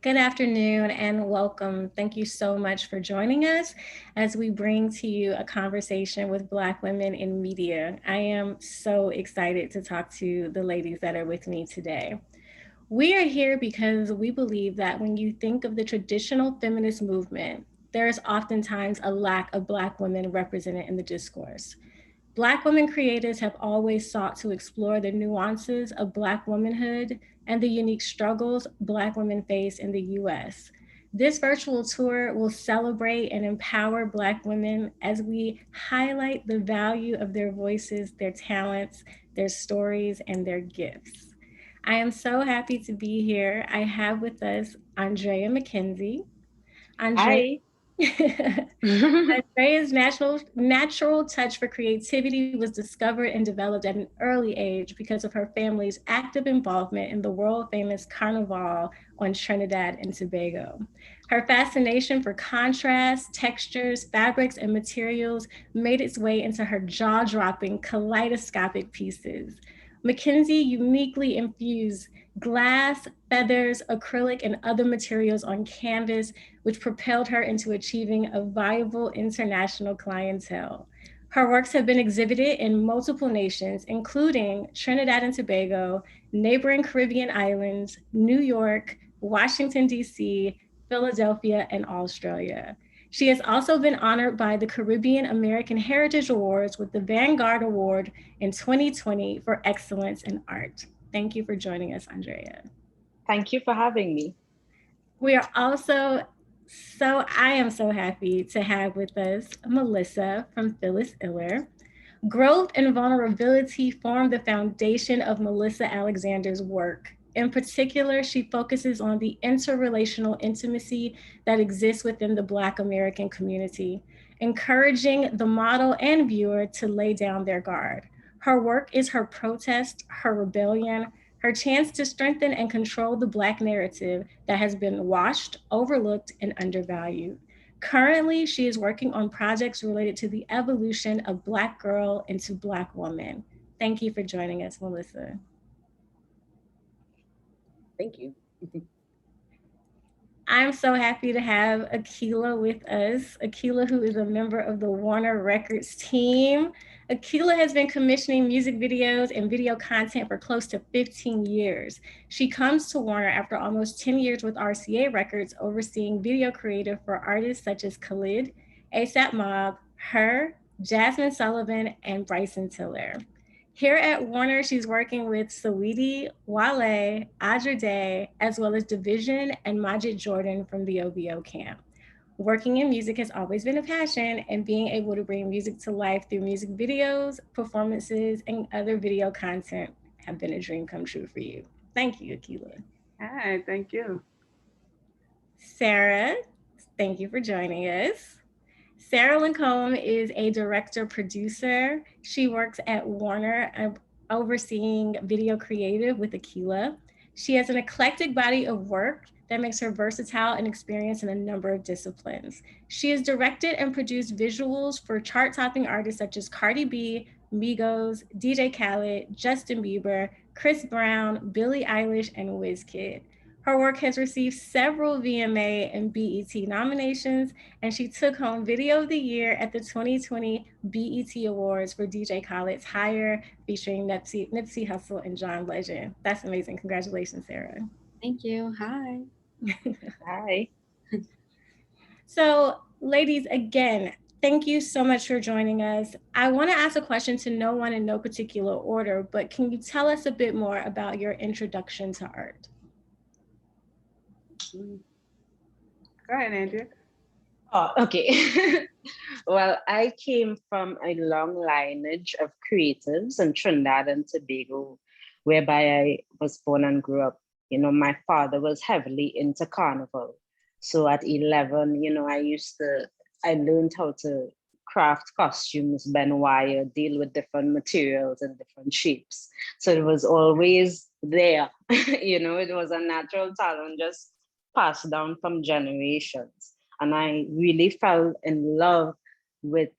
Good afternoon and welcome. Thank you so much for joining us as we bring to you a conversation with Black women in media. I am so excited to talk to the ladies that are with me today. We are here because we believe that when you think of the traditional feminist movement, there is oftentimes a lack of Black women represented in the discourse. Black women creators have always sought to explore the nuances of Black womanhood and the unique struggles Black women face in the US. This virtual tour will celebrate and empower Black women as we highlight the value of their voices, their talents, their stories, and their gifts. I am so happy to be here. I have with us Andrea McKenzie. Andrea Hi. Andrea's natural touch for creativity was discovered and developed at an early age because of her family's active involvement in the world famous Carnival on Trinidad and Tobago. Her fascination for contrast, textures, fabrics, and materials made its way into her jaw-dropping kaleidoscopic pieces. McKenzie uniquely infused glass, feathers, acrylic, and other materials on canvas, which propelled her into achieving a viable international clientele. Her works have been exhibited in multiple nations, including Trinidad and Tobago, neighboring Caribbean islands, New York, Washington, D.C., Philadelphia, and Australia. She has also been honored by the Caribbean American Heritage Awards with the Vanguard Award in 2020 for excellence in art. Thank you for joining us, Andrea. Thank you for having me. We are also I am so happy to have with us Melissa from Phyllis Iller. Growth and vulnerability form the foundation of Melissa Alexander's work. In particular, she focuses on the interrelational intimacy that exists within the Black American community, encouraging the model and viewer to lay down their guard. Her work is her protest, her rebellion, her chance to strengthen and control the Black narrative that has been washed, overlooked, and undervalued. Currently, she is working on projects related to the evolution of Black girl into Black woman. Thank you for joining us, Melissa. Thank you. I'm so happy to have Akila with us. Akila, who is a member of the Warner Records team. Akila has been commissioning music videos and video content for close to 15 years. She comes to Warner after almost 10 years with RCA Records, overseeing video creative for artists such as Khalid, ASAP Mob, Her, Jasmine Sullivan, and Bryson Tiller. Here at Warner, she's working with Saweetie, Wale, Audra Day, as well as Division and Majid Jordan from the OVO camp. Working in music has always been a passion, and being able to bring music to life through music videos, performances, and other video content have been a dream come true for you. Thank you, Akila. Hi, thank you. Sara, thank you for joining us. Sara Lacombe is a director producer. She works at Warner, overseeing video creative with Akila. She has an eclectic body of work that makes her versatile and experienced in a number of disciplines. She has directed and produced visuals for chart-topping artists such as Cardi B, Migos, DJ Khaled, Justin Bieber, Chris Brown, Billie Eilish, and Wizkid. Her work has received several VMA and BET nominations, and she took home Video of the Year at the 2020 BET Awards for DJ Khaled's Higher, featuring Nipsey Hussle and John Legend. That's amazing. Congratulations, Sara. Thank you. Hi. Hi. So, ladies, again, thank you so much for joining us. I want to ask a question to no one in no particular order, but can you tell us a bit more about your introduction to art? Go ahead, Andrea. Oh, okay. Well, I came from a long lineage of creatives in Trinidad and Tobago, whereby I was born and grew up. My father was heavily into carnival. So at 11, I learned how to craft costumes, bend wire, deal with different materials and different shapes. So it was always there. It was a natural talent just passed down from generations. And I really fell in love with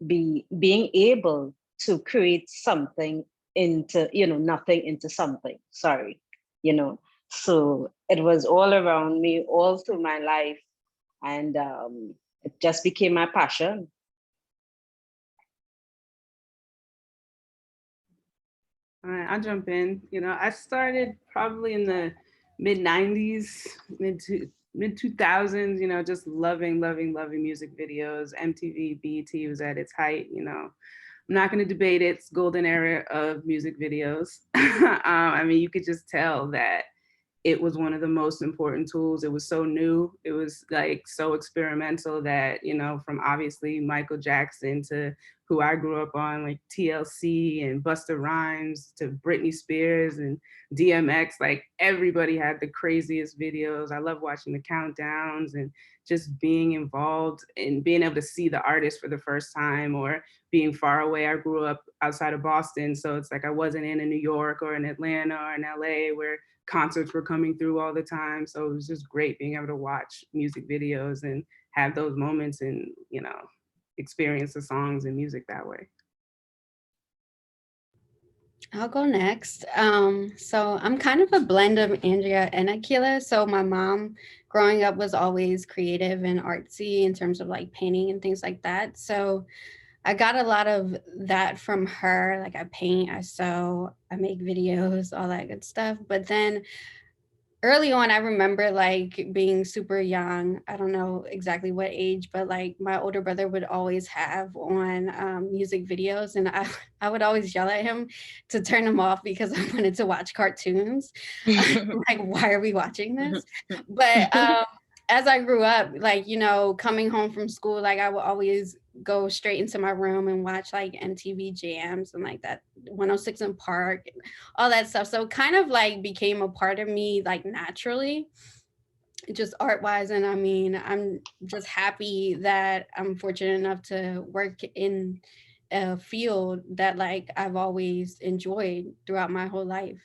being able to create something into, nothing into something. Sorry, you know. So it was all around me, all through my life. And it just became my passion. All right, I'll jump in. You know, I started probably in the mid 90s, mid 2000s, you know, just loving music videos. MTV, BET was at its height, you know. I'm not going to debate its golden era of music videos. I mean, you could just tell that it was one of the most important tools. It was so new. It was like so experimental that, you know, from obviously Michael Jackson to who I grew up on, like TLC and Busta Rhymes to Britney Spears and DMX, like everybody had the craziest videos. I love watching the countdowns and just being involved and being able to see the artist for the first time or being far away. I grew up outside of Boston, so it's like I wasn't in New York or in Atlanta or in LA where concerts were coming through all the time. So it was just great being able to watch music videos and have those moments and, you know, experience the songs and music that way. I'll go next. So I'm kind of a blend of Andrea and Akila. So my mom growing up was always creative and artsy in terms of like painting and things like that. So I got a lot of that from her. Like I paint, I sew, I make videos, all that good stuff. But then early on, I remember like being super young. I don't know exactly what age, but like my older brother would always have on music videos, and I would always yell at him to turn them off because I wanted to watch cartoons. Like, why are we watching this? But as I grew up, like, you know, coming home from school, like I would always go straight into my room and watch like MTV jams and like that 106 in Park, all that stuff. So it kind of like became a part of me like naturally, just art wise. And I mean, I'm just happy that I'm fortunate enough to work in a field that like I've always enjoyed throughout my whole life.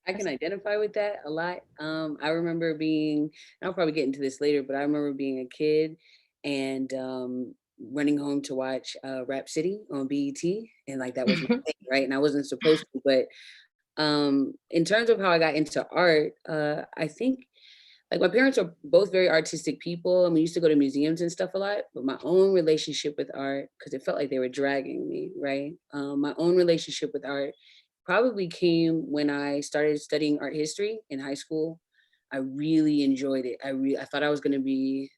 I can identify with that a lot. I remember being, I'll probably get into this later, but I remember being a kid and running home to watch Rap City on BET. And like that was my thing, right? And I wasn't supposed to, but in terms of how I got into art, I think like my parents are both very artistic people and we used to go to museums and stuff a lot, but my own relationship with art, because it felt like they were dragging me, right? My own relationship with art probably came when I started studying art history in high school. I really enjoyed it. I thought I was going to be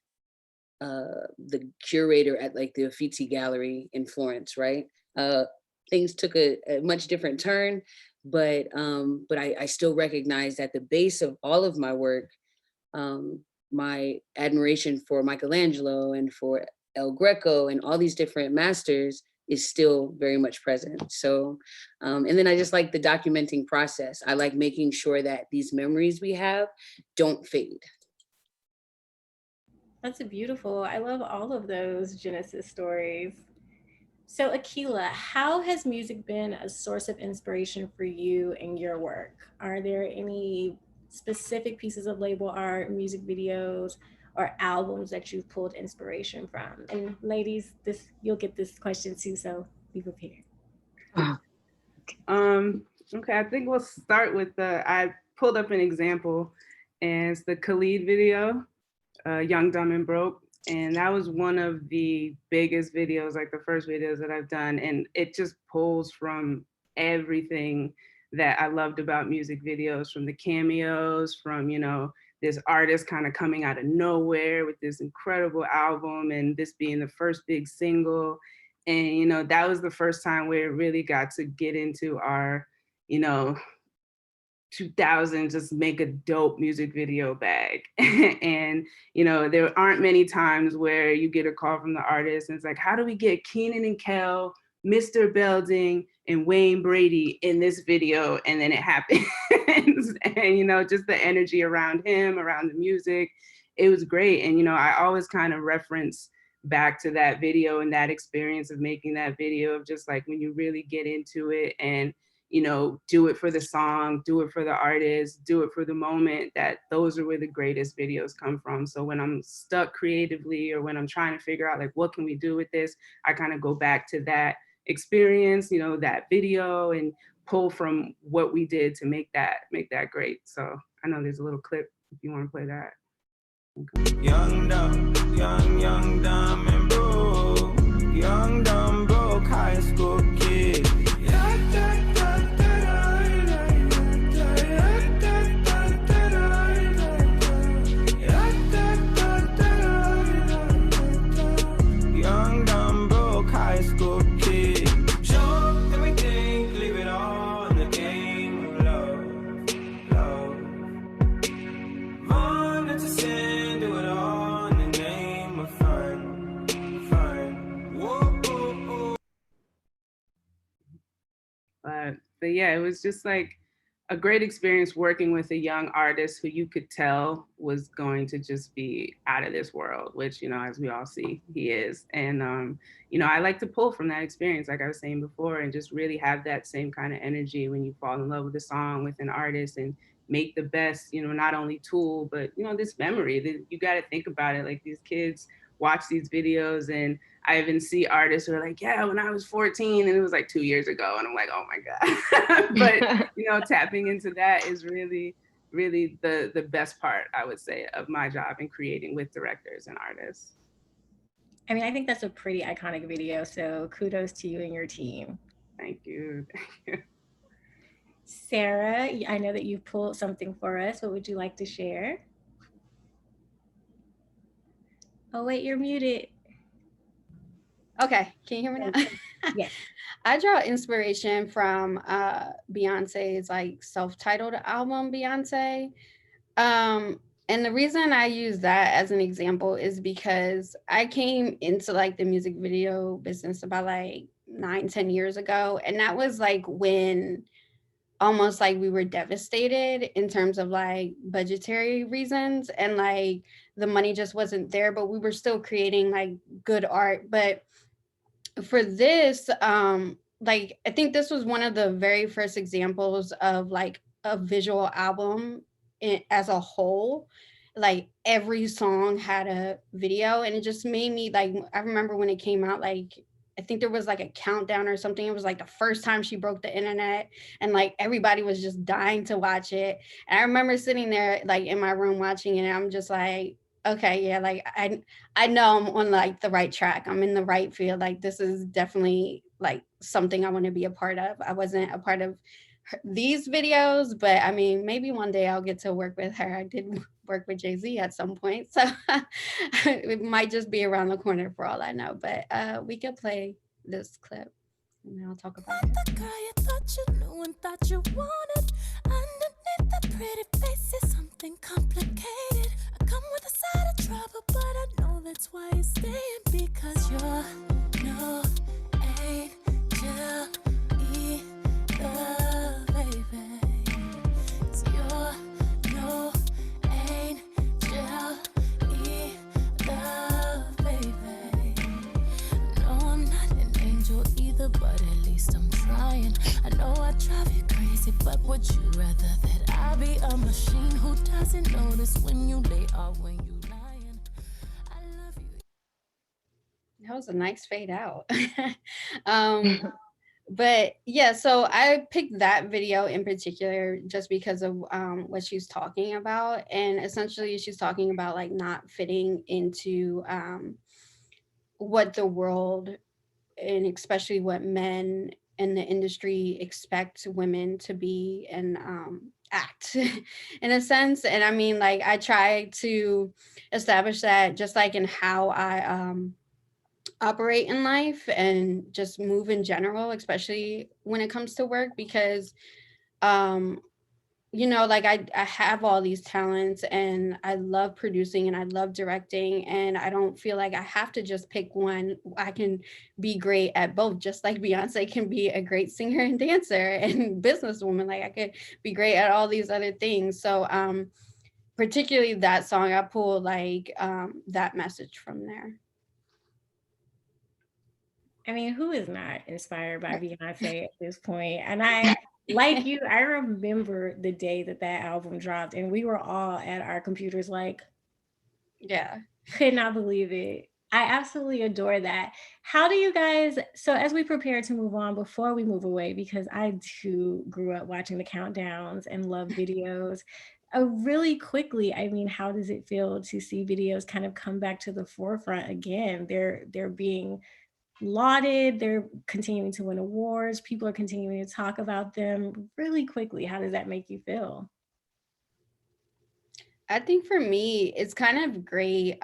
the curator at like the Uffizi Gallery in Florence, right? Things took a much different turn, but I still recognize that the base of all of my work, my admiration for Michelangelo and for El Greco and all these different masters is still very much present. So, and then I just like the documenting process. I like making sure that these memories we have don't fade. That's beautiful. I love all of those Genesis stories. So, Akila, how has music been a source of inspiration for you in your work? Are there any specific pieces of label art, music videos, or albums that you've pulled inspiration from? And ladies, this you'll get this question too, so be prepared. Okay, I think we'll start with I pulled up an example, and it's the Khalid video, Young, Dumb, and Broke. And that was one of the biggest videos, like the first videos that I've done. And it just pulls from everything that I loved about music videos, from the cameos, from, you know, this artist kind of coming out of nowhere with this incredible album and this being the first big single. And, you know, that was the first time where it really got to get into our, you know, 2000 just make a dope music video bag. And you know, there aren't many times where you get a call from the artist and it's like, how do we get Keenan and Kel, Mr. Belding, and Wayne Brady in this video? And then it happens. And you know, just the energy around him, around the music, it was great. And you know, I always kind of reference back to that video and that experience of making that video, of just like when you really get into it and, you know, do it for the song, do it for the artist, do it for the moment, that those are where the greatest videos come from. So when I'm stuck creatively or when I'm trying to figure out like, what can we do with this? I kind of go back to that experience, you know, that video, and pull from what we did to make that great. So I know there's a little clip if you want to play that. Okay. Young, dumb, and broke. Young, dumb, broke, high school kid. Young, dumb, broke, high school kid. Show everything, leave it all in the game of love. Run into sin, do it all in the name of fun. Whoa. But yeah, it was just like a great experience working with a young artist who you could tell was going to just be out of this world, which, you know, as we all see, he is. And, you know, I like to pull from that experience, like I was saying before, and just really have that same kind of energy when you fall in love with a song, with an artist, and make the best, you know, not only tool, but, you know, this memory that you got to think about it. Like these kids watch these videos, and I even see artists who are like, yeah, when I was 14, and it was like 2 years ago. And I'm like, oh my God. But, you know, tapping into that is really, really the best part, I would say, of my job in creating with directors and artists. I mean, I think that's a pretty iconic video. So kudos to you and your team. Thank you. Sara, I know that you pulled something for us. What would you like to share? Oh, wait, you're muted. Okay, can you hear me now? Yes. I draw inspiration from Beyonce's like self-titled album, Beyonce. And the reason I use that as an example is because I came into like the music video business about like 9-10 years ago. And that was like when almost like we were devastated in terms of like budgetary reasons, and like the money just wasn't there, but we were still creating like good art. But for this, like I think this was one of the very first examples of like a visual album as a whole. Like every song had a video, and it just made me like, I remember when it came out, like I think there was like a countdown or something. It was like the first time she broke the internet, and like everybody was just dying to watch it. And I remember sitting there like in my room watching it, and I'm just like, okay, yeah, like I know I'm on like the right track. I'm in the right field. Like this is definitely like something I want to be a part of. I wasn't a part of these videos, but I mean, maybe one day I'll get to work with her. I did work with Jay-Z at some point, so it might just be around the corner for all I know. But we could play this clip and then I'll talk about it. The girl you thought you knew and thought you wanted. Underneath that pretty face is something complicated. I come with a side of trouble, but I know that's why you're staying, because you're no angel either, baby. 'Cause you're no angel either, baby. No, I'm not an angel either, but at least I'm trying. I know I drive you crazy, but would you rather that I be a machine who doesn't notice when you lay off, when you lying? I love you. That was a nice fade out. But yeah, so I picked that video in particular just because of what she's talking about. And essentially she's talking about like not fitting into what the world, and especially what men in the industry expect women to be and act in a sense. And I mean, like I try to establish that just like in how I operate in life and just move in general, especially when it comes to work, because you know, like I have all these talents and I love producing and I love directing, and I don't feel like I have to just pick one. I can be great at both, just like Beyonce can be a great singer and dancer and businesswoman. Like I could be great at all these other things. So particularly that song, I pulled like that message from there. I mean, who is not inspired by Beyonce at this point? And I, like you, I remember the day that that album dropped, and we were all at our computers like, Yeah. could not believe it. I absolutely adore that. How do you guys, so as we prepare to move on, before we move away, because I too grew up watching the countdowns and love videos, really quickly, I mean, how does it feel to see videos kind of come back to the forefront again? They're being lauded, they're continuing to win awards, people are continuing to talk about them really quickly. How does that make you feel? I think for me, it's kind of great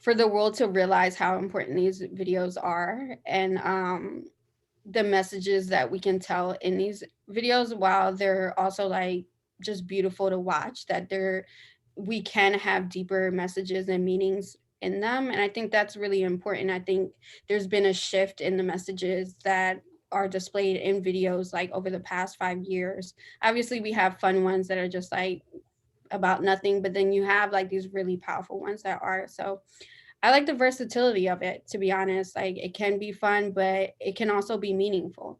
for the world to realize how important these videos are, and the messages that we can tell in these videos, while they're also like just beautiful to watch, that we can have deeper messages and meanings in them. And I think that's really important. I think there's been a shift in the messages that are displayed in videos like over the past 5 years. Obviously we have fun ones that are just like about nothing, but then you have like these really powerful ones that are. So I like the versatility of it, to be honest. Like it can be fun, but it can also be meaningful.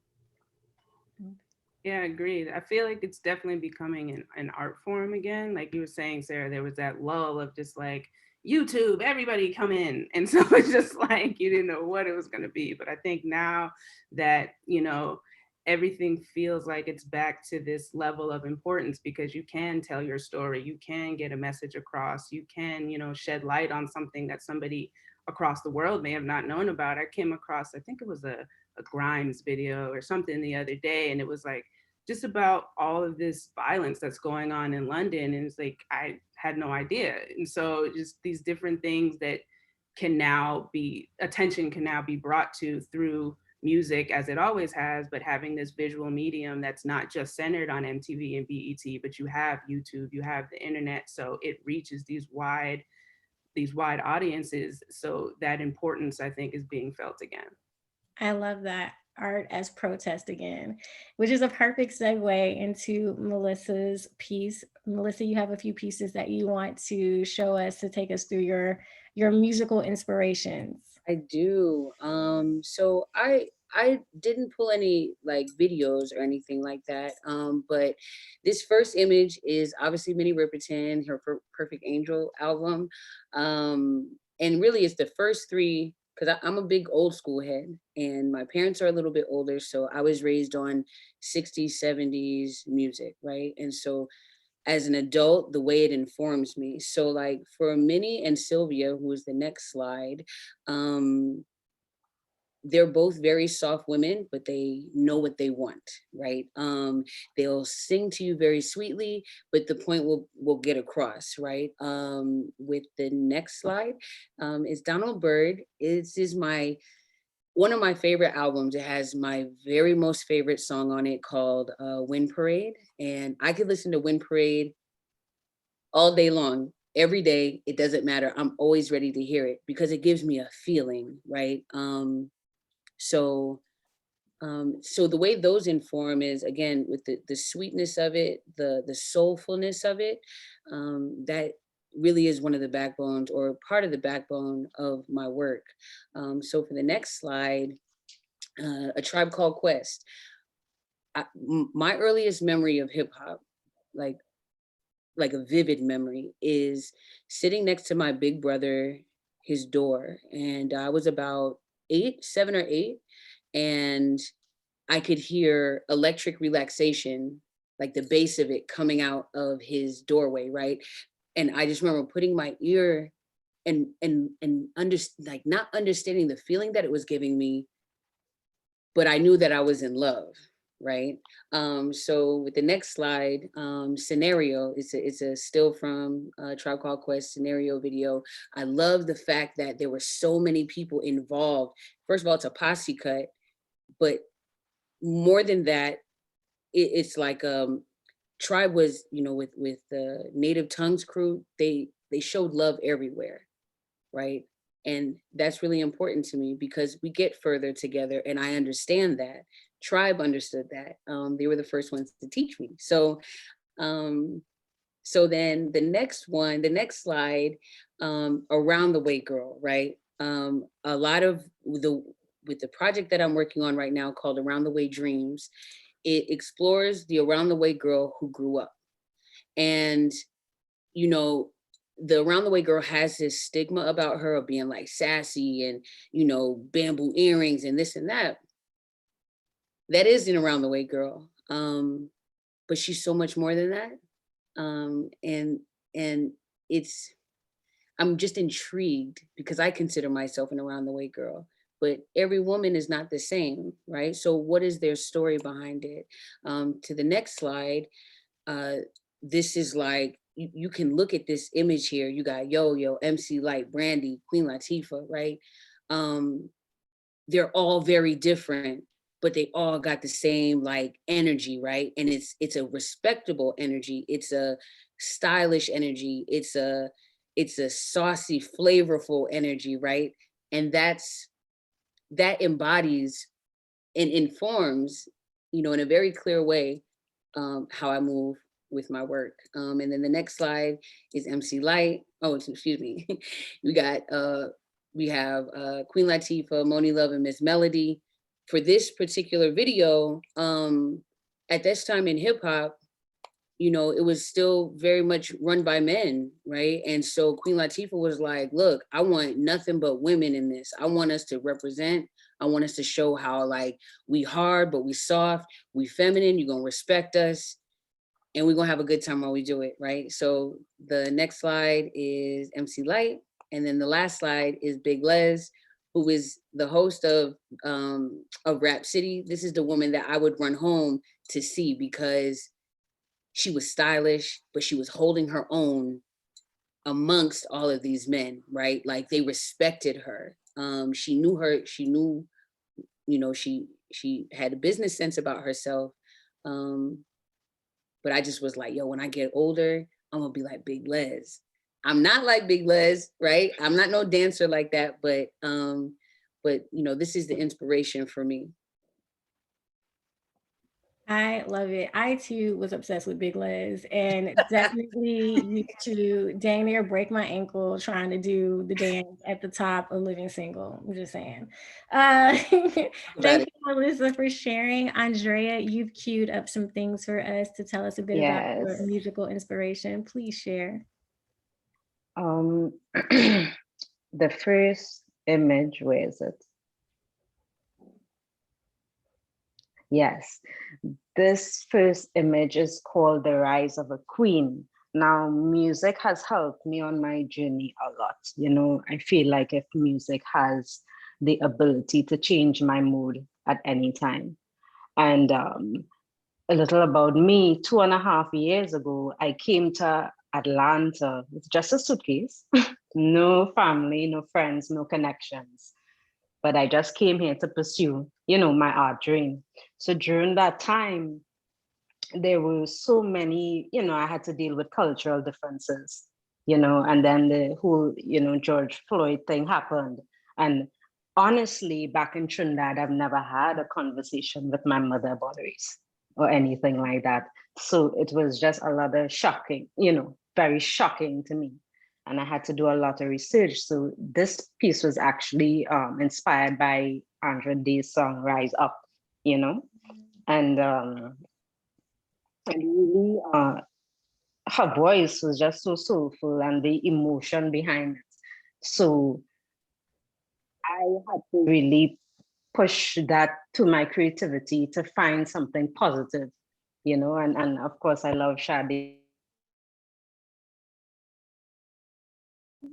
Yeah, agreed. I feel like it's definitely becoming an art form again. Like you were saying, Sarah, there was that lull of just like YouTube, everybody come in. And so it's just like you didn't know what it was going to be. But I think now that, everything feels like it's back to this level of importance because you can tell your story, you can get a message across, you can, shed light on something that somebody across the world may have not known about. I came across, I think it was a Grimes video or something the other day, and it was like just about all of this violence that's going on in London, and it's like I had no idea. And so just these different things that attention can now be brought to through music, as it always has, but having this visual medium that's not just centered on MTV and BET, but you have YouTube, you have the internet, so it reaches these wide audiences. So that importance, I think, is being felt again. I love that. Art as protest again, which is a perfect segue into Melissa's piece. Melissa, you have a few pieces that you want to show us to take us through your musical inspirations. I do. So I didn't pull any like videos or anything like that. But this first image is obviously Minnie Riperton, her Perfect Angel album. And really it's the first three, because I'm a big old school head and my parents are a little bit older. So I was raised on 60s, 70s music, right? And so as an adult, the way it informs me. So like for Minnie and Sylvia, who is the next slide, they're both very soft women, but they know what they want, right? They'll sing to you very sweetly, but the point will get across, right? With the next slide, is Donald Byrd. This is one of my favorite albums. It has my very most favorite song on it called Wind Parade. And I could listen to Wind Parade all day long, every day. It doesn't matter. I'm always ready to hear it because it gives me a feeling, right? So the way those inform is, again, with the sweetness of it, the soulfulness of it, that really is one of the backbones or part of the backbone of my work. So for the next slide, A Tribe Called Quest. My earliest memory of hip hop, like a vivid memory, is sitting next to my big brother, his door, and I was about 7 or 8, and I could hear Electric Relaxation, like the bass of it coming out of his doorway, right? And I just remember putting my ear and like not understanding the feeling that it was giving me, but I knew that I was in love, right? So with the next slide, Scenario, it's a still from Tribe Called Quest Scenario video. I love the fact that there were so many people involved. First of all, it's a posse cut, but more than that, it's like Tribe was, with the Native Tongues crew, they showed love everywhere, right? And that's really important to me because we get further together, and I understand that. Tribe understood that. They were the first ones to teach me. So then the next slide, Around the Way Girl, right? A lot of with the project that I'm working on right now called Around the Way Dreams, it explores the around the way girl who grew up. And, the Around the Way girl has this stigma about her of being like sassy and, you know, bamboo earrings and this and that. That is an Around the Way girl. But she's so much more than that. And it's, I'm just intrigued because I consider myself an Around the Way girl, but every woman is not the same, right? So what is their story behind it? To the next slide, this is like, you can look at this image here. You got Yo-Yo, MC Light, Brandy, Queen Latifah, right? They're all very different, but they all got the same like energy, right? And it's a respectable energy. It's a stylish energy. It's a saucy, flavorful energy, right? And that embodies and informs, you know, in a very clear way, how I move with my work. And then the next slide is MC Light. Oh, excuse me. we have Queen Latifah, Moni Love, and Miss Melody. For this particular video, at this time in hip hop, you know, it was still very much run by men, right? And so Queen Latifah was like, look, I want nothing but women in this. I want us to represent. I want us to show how like we hard, but we soft, we feminine, you're gonna respect us, and we're gonna have a good time while we do it, right? So the next slide is MC Light, and then the last slide is Big Les, who is the host of Rap City. This is the woman that I would run home to see because she was stylish, but she was holding her own amongst all of these men, right? Like they respected her. She knew, you know, she had a business sense about herself. But I just was like, yo, when I get older, I'm gonna be like Big Les. I'm not like Big Les, right? I'm not no dancer like that, but you know, this is the inspiration for me. I love it. I too was obsessed with Big Les and definitely used to dang near break my ankle trying to do the dance at the top of Living Single. I'm just saying. Thank you, Melissa, for sharing. Andrea, you've queued up some things for us to tell us a bit about your musical inspiration. Please share. The first image, where is it? Yes, this first image is called The Rise of a Queen. Now, music has helped me on my journey a lot. You know, I feel like if music has the ability to change my mood at any time. And a little about me, 2.5 years ago, I came to Atlanta with just a suitcase, no family, no friends, no connections. But I just came here to pursue, you know, my art dream. So during that time, there were so many, you know, I had to deal with cultural differences, you know, and then the whole, you know, George Floyd thing happened. And honestly, back in Trinidad, I've never had a conversation with my mother about race or anything like that. So it was just a lot of shocking, you know, very shocking to me. And I had to do a lot of research. So this piece was actually inspired by Andrea Day's song Rise Up, you know, and really her voice was just so soulful and the emotion behind it. So I had to really push that to my creativity to find something positive, you know, and of course I love Shadi.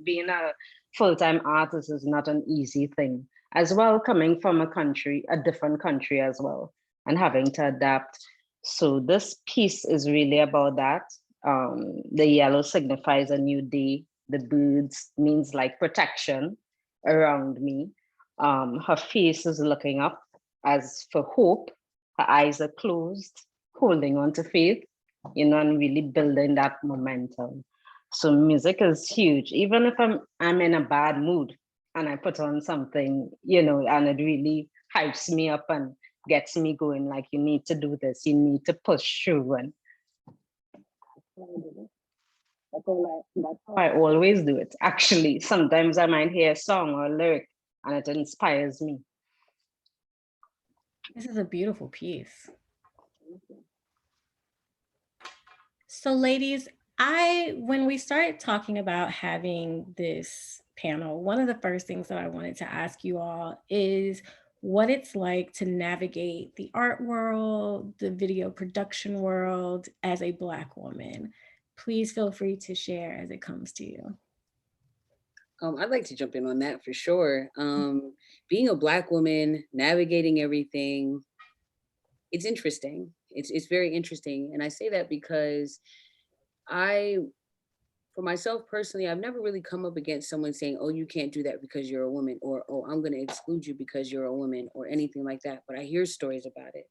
Being a full-time artist is not an easy thing, as well, coming from a different country as well, and having to adapt. So this piece is really about that. The yellow signifies a new day. The birds means like protection around me. Her face is looking up as for hope. Her eyes are closed, holding on to faith, you know, and really building that momentum. So music is huge. Even if I'm in a bad mood and I put on something, you know, and it really hypes me up and gets me going, like you need to do this, you need to push through. And that's how I always do it. Actually, sometimes I might hear a song or a lyric and it inspires me. This is a beautiful piece. So ladies, When we started talking about having this panel, one of the first things that I wanted to ask you all is what it's like to navigate the art world, the video production world as a Black woman. Please feel free to share as it comes to you. I'd like to jump in on that for sure. Being a Black woman, navigating everything, it's interesting. It's very interesting. And I say that because for myself personally, I've never really come up against someone saying, oh, you can't do that because you're a woman, or, oh, I'm going to exclude you because you're a woman, or anything like that. But I hear stories about it,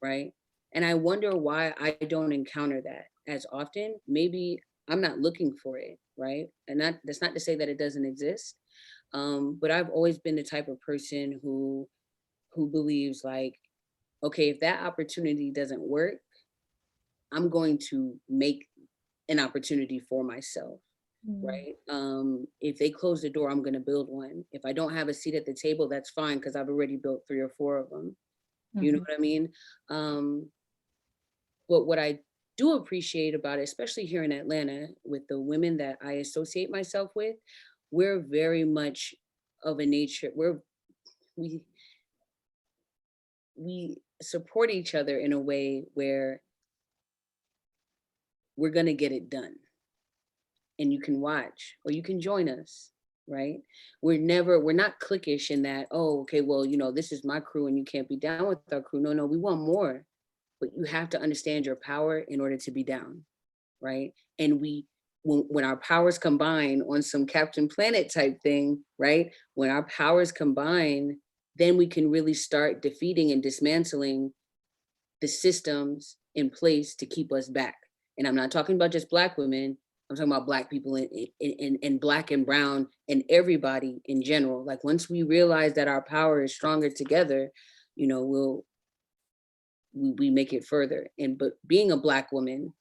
right? And I wonder why I don't encounter that as often. Maybe I'm not looking for it, right? And that's not to say that it doesn't exist. But I've always been the type of person who believes like, okay, if that opportunity doesn't work, I'm going to make an opportunity for myself, right? If they close the door, I'm going to build one. If I don't have a seat at the table, that's fine because I've already built 3 or 4 of them. You know what I mean? But what I do appreciate about it, especially here in Atlanta, with the women that I associate myself with, we're very much of a nature we support each other in a way where we're going to get it done. And you can watch or you can join us, right? We're not cliquish in that, oh, okay, well, this is my crew and you can't be down with our crew. No, we want more. But you have to understand your power in order to be down, right? And when our powers combine on some Captain Planet type thing, right? When our powers combine, then we can really start defeating and dismantling the systems in place to keep us back. And I'm not talking about just Black women. I'm talking about Black people and Black and brown and everybody in general. Like once we realize that our power is stronger together, we make it further. But being a Black woman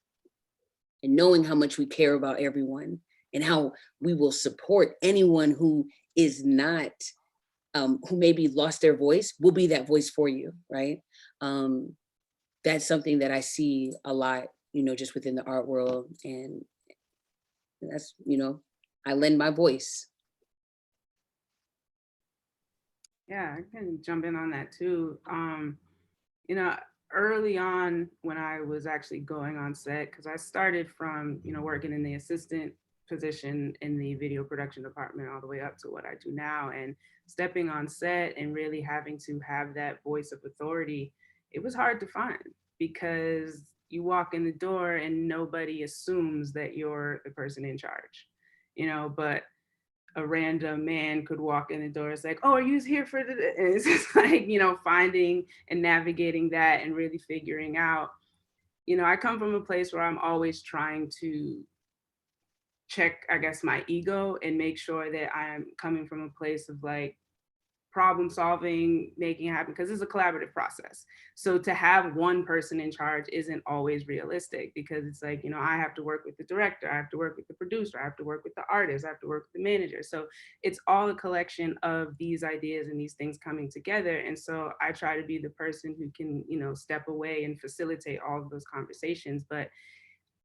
and knowing how much we care about everyone and how we will support anyone who is not, who maybe lost their voice, we'll be that voice for you, right? That's something that I see a lot, just within the art world. And that's, I lend my voice. Yeah, I can jump in on that too. Early on when I was actually going on set, because I started from, working in the assistant position in the video production department all the way up to what I do now. And stepping on set and really having to have that voice of authority, it was hard to find because you walk in the door and nobody assumes that you're the person in charge, but a random man could walk in the door. It's like, oh, are you here for the, and it's just like, finding and navigating that and really figuring out, I come from a place where I'm always trying to check, I guess, my ego and make sure that I'm coming from a place of like problem solving, making it happen, because it's a collaborative process. So to have one person in charge isn't always realistic because it's like, I have to work with the director, I have to work with the producer, I have to work with the artist, I have to work with the manager. So it's all a collection of these ideas and these things coming together. And so I try to be the person who can, step away and facilitate all of those conversations. But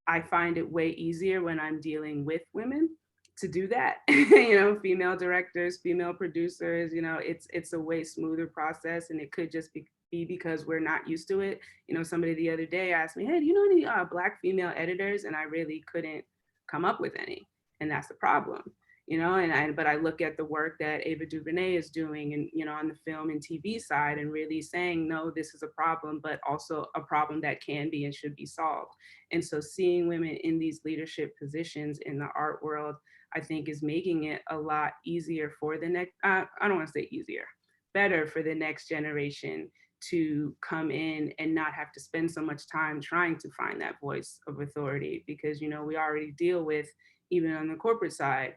I find it way easier when I'm dealing with women to do that. Female directors, female producers, it's a way smoother process. And it could just be because we're not used to it. Somebody the other day asked me, hey, do you know any Black female editors? And I really couldn't come up with any. And that's the problem. But I look at the work that Ava DuVernay is doing and, on the film and TV side and really saying, no, this is a problem, but also a problem that can be and should be solved. And so seeing women in these leadership positions in the art world, I think is making it a lot easier for the next, I don't want to say easier, better for the next generation to come in and not have to spend so much time trying to find that voice of authority because, we already deal with, even on the corporate side,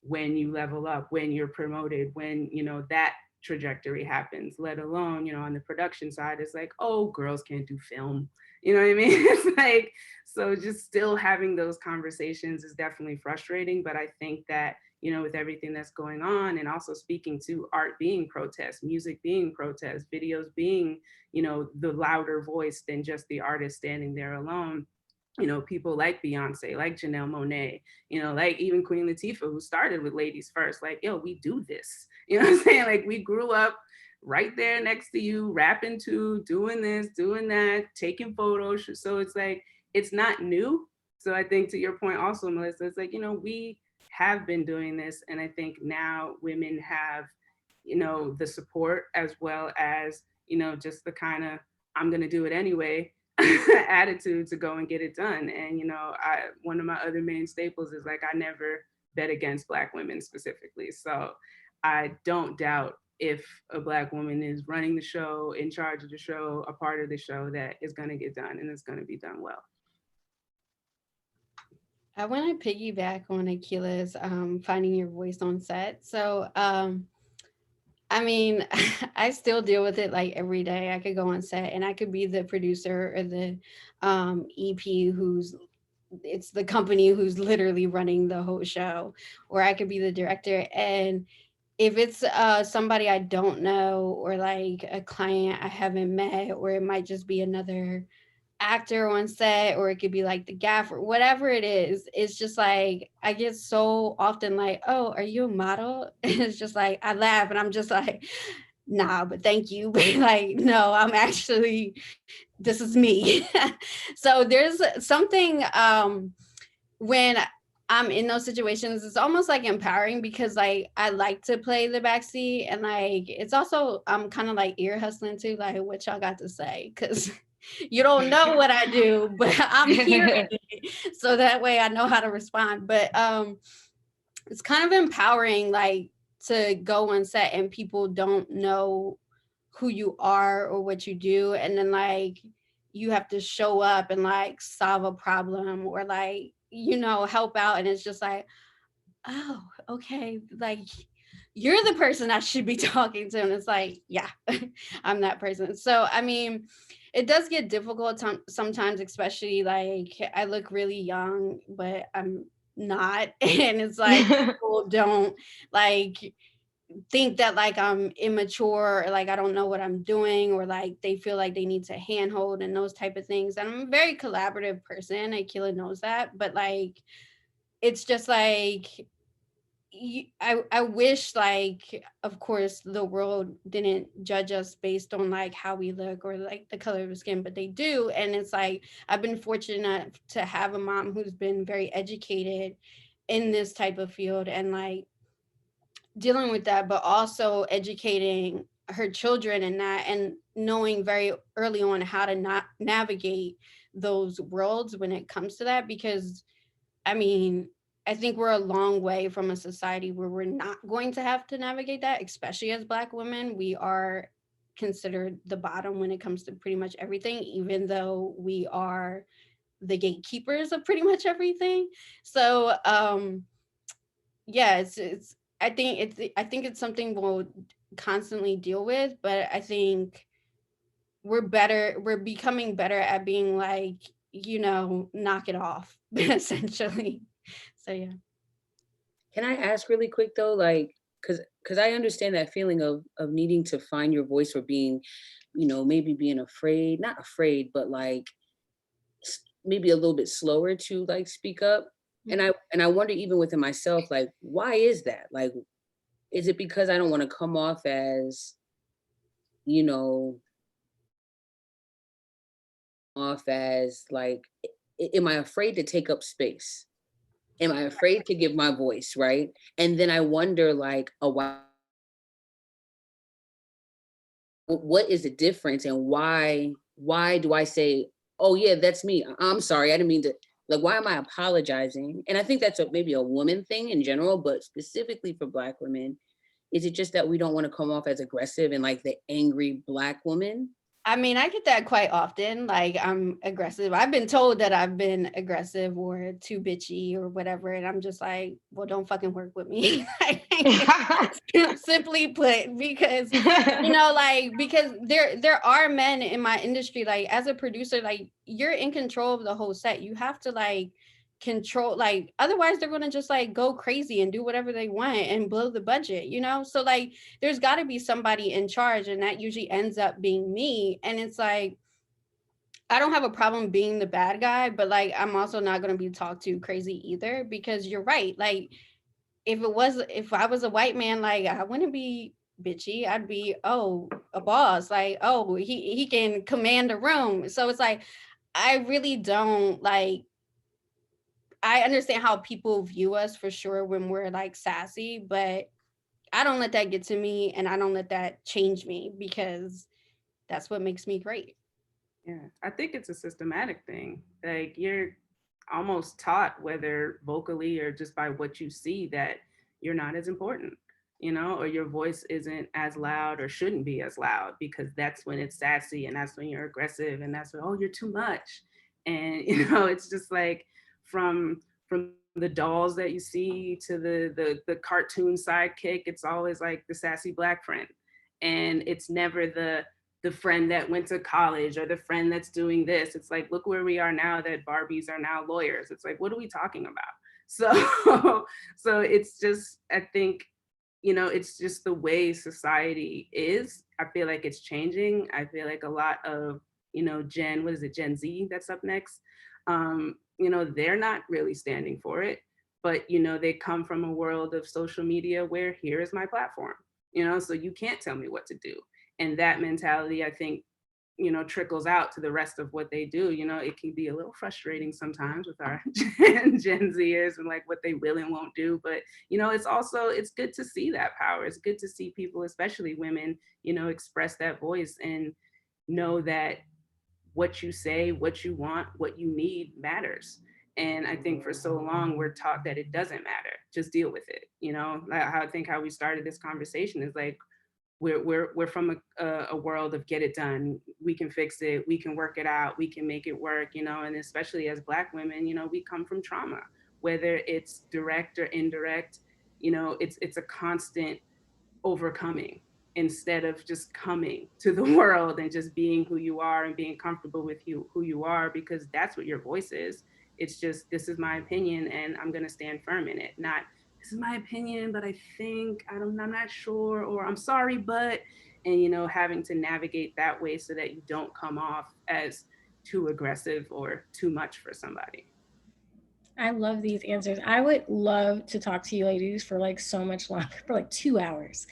when you level up, when you're promoted, when, that trajectory happens, let alone, on the production side, it's like, oh, girls can't do film. You know what I mean? It's like, so just still having those conversations is definitely frustrating. But I think that, with everything that's going on and also speaking to art being protest, music being protest, videos being, the louder voice than just the artist standing there alone, you know, people like Beyonce, like Janelle Monáe, you know, like even Queen Latifah, who started with Ladies First, like, yo, we do this. You know what I'm saying? Like, we grew up right there next to you, rapping to, doing this, doing that, taking photos. So it's like, it's not new. So I think to your point also, Melissa, it's like, you know, we have been doing this. And I think now women have, you know, the support as well as, you know, just the kind of, I'm going to do it anyway attitude to go and get it done. And, you know, one of my other main staples is like, I never bet against Black women specifically. So I don't doubt if a Black woman is running the show, in charge of the show, a part of the show, that is going to get done and it's going to be done well. I want to piggyback on Akila's finding your voice on set. So, I mean, I still deal with it like every day. I could go on set and I could be the producer or the EP it's the company who's literally running the whole show, or I could be the director. And if it's somebody I don't know, or like a client I haven't met, or it might just be another actor on set, or it could be like the gaffer, whatever it is, it's just like I get so often like, oh, are you a model? And it's just like I laugh and I'm just like, nah, but thank you. But like, no, I'm actually, this is me. So there's something when I'm in those situations, it's almost like empowering, because like I like to play the backseat, and like it's also I'm kind of like ear hustling too, like what y'all got to say, because you don't know what I do, but I'm hearing it, so that way I know how to respond. But it's kind of empowering, like to go on set and people don't know who you are or what you do, and then like you have to show up and like solve a problem or like, you know, help out, and it's just like, oh, okay, like you're the person I should be talking to. And it's like, yeah, I'm that person. So I mean, it does get difficult sometimes, especially like I look really young, but I'm not. And it's like people don't like think that like I'm immature, or like I don't know what I'm doing, or like they feel like they need to handhold and those type of things. And I'm a very collaborative person. Akila knows that. But like it's just like I wish, like, of course the world didn't judge us based on like how we look or like the color of the skin, but they do. And it's like I've been fortunate to have a mom who's been very educated in this type of field, and like dealing with that, but also educating her children in that, and knowing very early on how to not navigate those worlds when it comes to that. Because I mean, I think we're a long way from a society where we're not going to have to navigate that, especially as Black women. We are considered the bottom when it comes to pretty much everything, even though we are the gatekeepers of pretty much everything. So yeah, it's I think it's something we'll constantly deal with, but I think we're becoming better at being like, you know, knock it off, essentially. So yeah. Can I ask really quick though, like, because I understand that feeling of needing to find your voice, or being, you know, maybe being afraid, not afraid, but like maybe a little bit slower to like speak up. And I wonder, even within myself, like, why is that? Like, is it because I don't want to come off as, you know, like, am I afraid to take up space? Am I afraid to give my voice, right? And then I wonder, like, what is the difference, and why do I say, oh yeah, that's me, I'm sorry, I didn't mean to, like, why am I apologizing? And I think that's maybe a woman thing in general, but specifically for Black women, is it just that we don't want to come off as aggressive and like the angry Black woman? I mean, I get that quite often. Like, I'm aggressive. I've been told that I've been aggressive or too bitchy or whatever. And I'm just like, well, don't fucking work with me. Simply put, because, you know, like, because there are men in my industry, like as a producer, like you're in control of the whole set. You have to like control, like otherwise they're gonna just like go crazy and do whatever they want and blow the budget, you know. So like there's got to be somebody in charge, and that usually ends up being me. And it's like I don't have a problem being the bad guy, but like I'm also not going to be talked to crazy either, because you're right. Like if I was a white man, like I wouldn't be bitchy. I'd be, oh, a boss. Like, oh, he can command a room. So it's like I really don't like, I understand how people view us for sure when we're like sassy, but I don't let that get to me, and I don't let that change me, because that's what makes me great. Yeah, I think it's a systematic thing. Like you're almost taught, whether vocally or just by what you see, that you're not as important, or your voice isn't as loud or shouldn't be as loud, because that's when it's sassy and that's when you're aggressive and that's when, oh, you're too much. And it's just like from the dolls that you see to the cartoon sidekick, it's always like the sassy Black friend. And it's never the friend that went to college or the friend that's doing this. It's like, look where we are now that Barbies are now lawyers. It's like, what are we talking about? So so it's just, I think, it's just the way society is. I feel like it's changing. I feel like a lot of, Gen Z that's up next? They're not really standing for it, but they come from a world of social media where here is my platform, so you can't tell me what to do. And that mentality, I think, trickles out to the rest of what they do. It can be a little frustrating sometimes with our Gen Zers and like what they will and won't do. But, it's good to see that power. It's good to see people, especially women, express that voice and know that what you say, what you want, what you need matters. And I think for so long we're taught that it doesn't matter. Just deal with it. Like how I think how we started this conversation is like, we're from a world of get it done. We can fix it. We can work it out. We can make it work, and especially as Black women, we come from trauma, whether it's direct or indirect, it's a constant overcoming instead of just coming to the world and just being who you are and being comfortable with who you are, because that's what your voice is. It's just, this is my opinion and I'm going to stand firm in it. Not, this is my opinion, but I think, I'm not sure, or I'm sorry, but, and, having to navigate that way so that you don't come off as too aggressive or too much for somebody. I love these answers. I would love to talk to you ladies for like so much longer, for like 2 hours.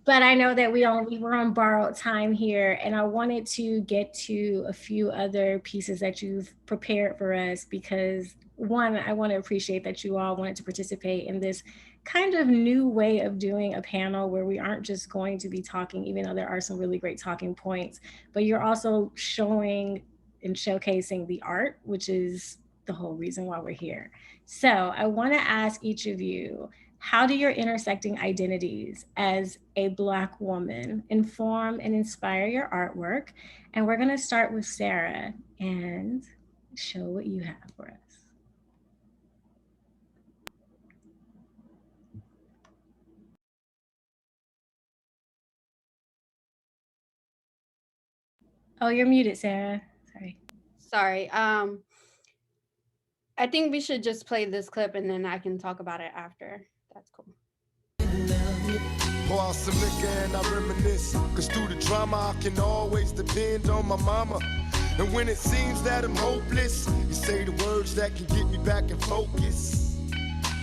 But I know that we were on borrowed time here, and I wanted to get to a few other pieces that you've prepared for us, because one, I want to appreciate that you all wanted to participate in this kind of new way of doing a panel where we aren't just going to be talking, even though there are some really great talking points, but you're also showing and showcasing the art, which is the whole reason why we're here. So I want to ask each of you, how do your intersecting identities as a Black woman inform and inspire your artwork? And we're going to start with Sara and show what you have for us. Oh, you're muted, Sara. Sorry. Sorry. I think we should just play this clip and then I can talk about it after. That's cool. Pour out some liquor and I reminisce, cause through the drama I can always depend on my mama. And when it seems that I'm hopeless, you say the words that can get me back in focus.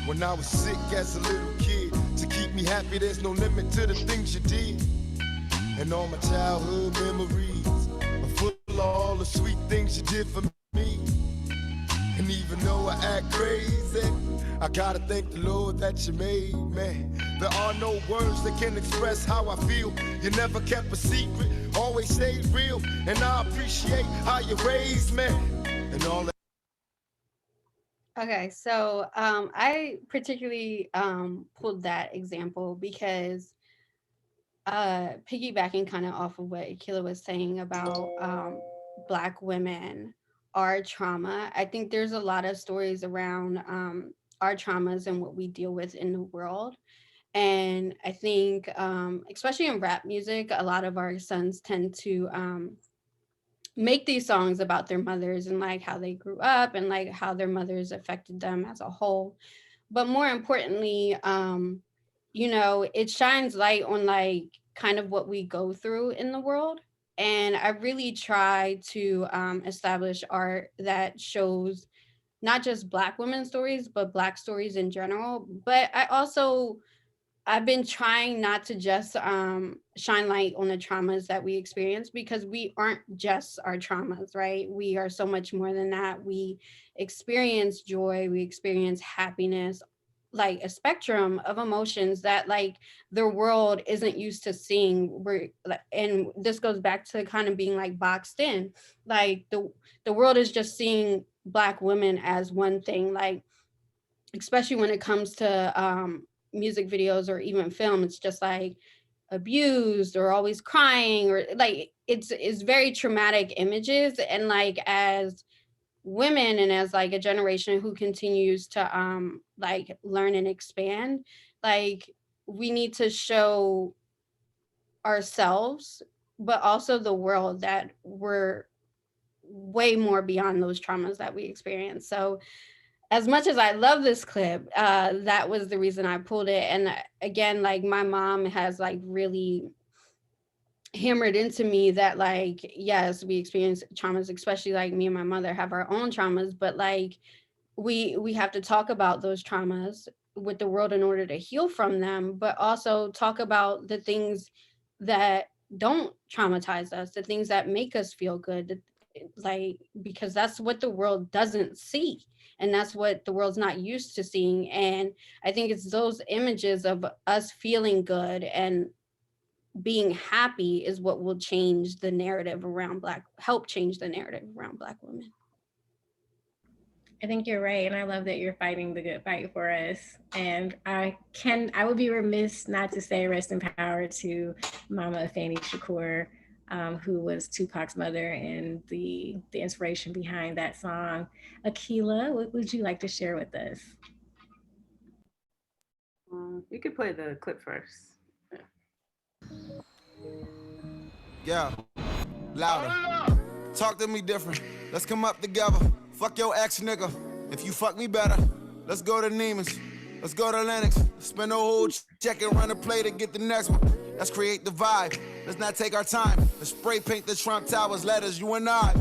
When I was sick as a little kid, to keep me happy there's no limit to the things you did. And all my childhood memories are full of all the sweet things you did for me. And even though I act crazy, I gotta thank the Lord that you made me. There are no words that can express how I feel. You never kept a secret, always stayed real. And I appreciate how you raised me and all that. Okay, so I particularly pulled that example because piggybacking kind of off of what Akila was saying about Black women, our trauma. I think there's a lot of stories around our traumas and what we deal with in the world. And I think, especially in rap music, a lot of our sons tend to make these songs about their mothers and like how they grew up and like how their mothers affected them as a whole. But more importantly, it shines light on like kind of what we go through in the world. And I really try to establish art that shows not just Black women's stories, but Black stories in general. But I've been trying not to just shine light on the traumas that we experience, because we aren't just our traumas, right? We are so much more than that. We experience joy, we experience happiness, like a spectrum of emotions that like the world isn't used to seeing. And this goes back to kind of being like boxed in. Like the world is just seeing Black women as one thing, like especially when it comes to music videos or even film. It's just like abused or always crying, or like it's very traumatic images. And like as women and as like a generation who continues to like learn and expand, like we need to show ourselves but also the world that we're way more beyond those traumas that we experience. So as much as I love this clip, that was the reason I pulled it. And again, like my mom has like really hammered into me that like, yes, we experience traumas, especially like me and my mother have our own traumas, but like we have to talk about those traumas with the world in order to heal from them, but also talk about the things that don't traumatize us, the things that make us feel good, like because that's what the world doesn't see, and that's what the world's not used to seeing. And I think it's those images of us feeling good and being happy is what will change the narrative around help change the narrative around Black women. I think you're right. And I love that you're fighting the good fight for us. And I would be remiss not to say rest in power to Mama Afeni Shakur, who was Tupac's mother and the inspiration behind that song. Akila, what would you like to share with us? You could play the clip first. Yeah, louder. Talk to me different. Let's come up together. Fuck your ex nigga. If you fuck me better, let's go to Neiman's. Let's go to Lennox. Spend a whole check and run a play to get the next one. Let's create the vibe. Let's not take our time. Let's spray paint the Trump Towers letters, you and I.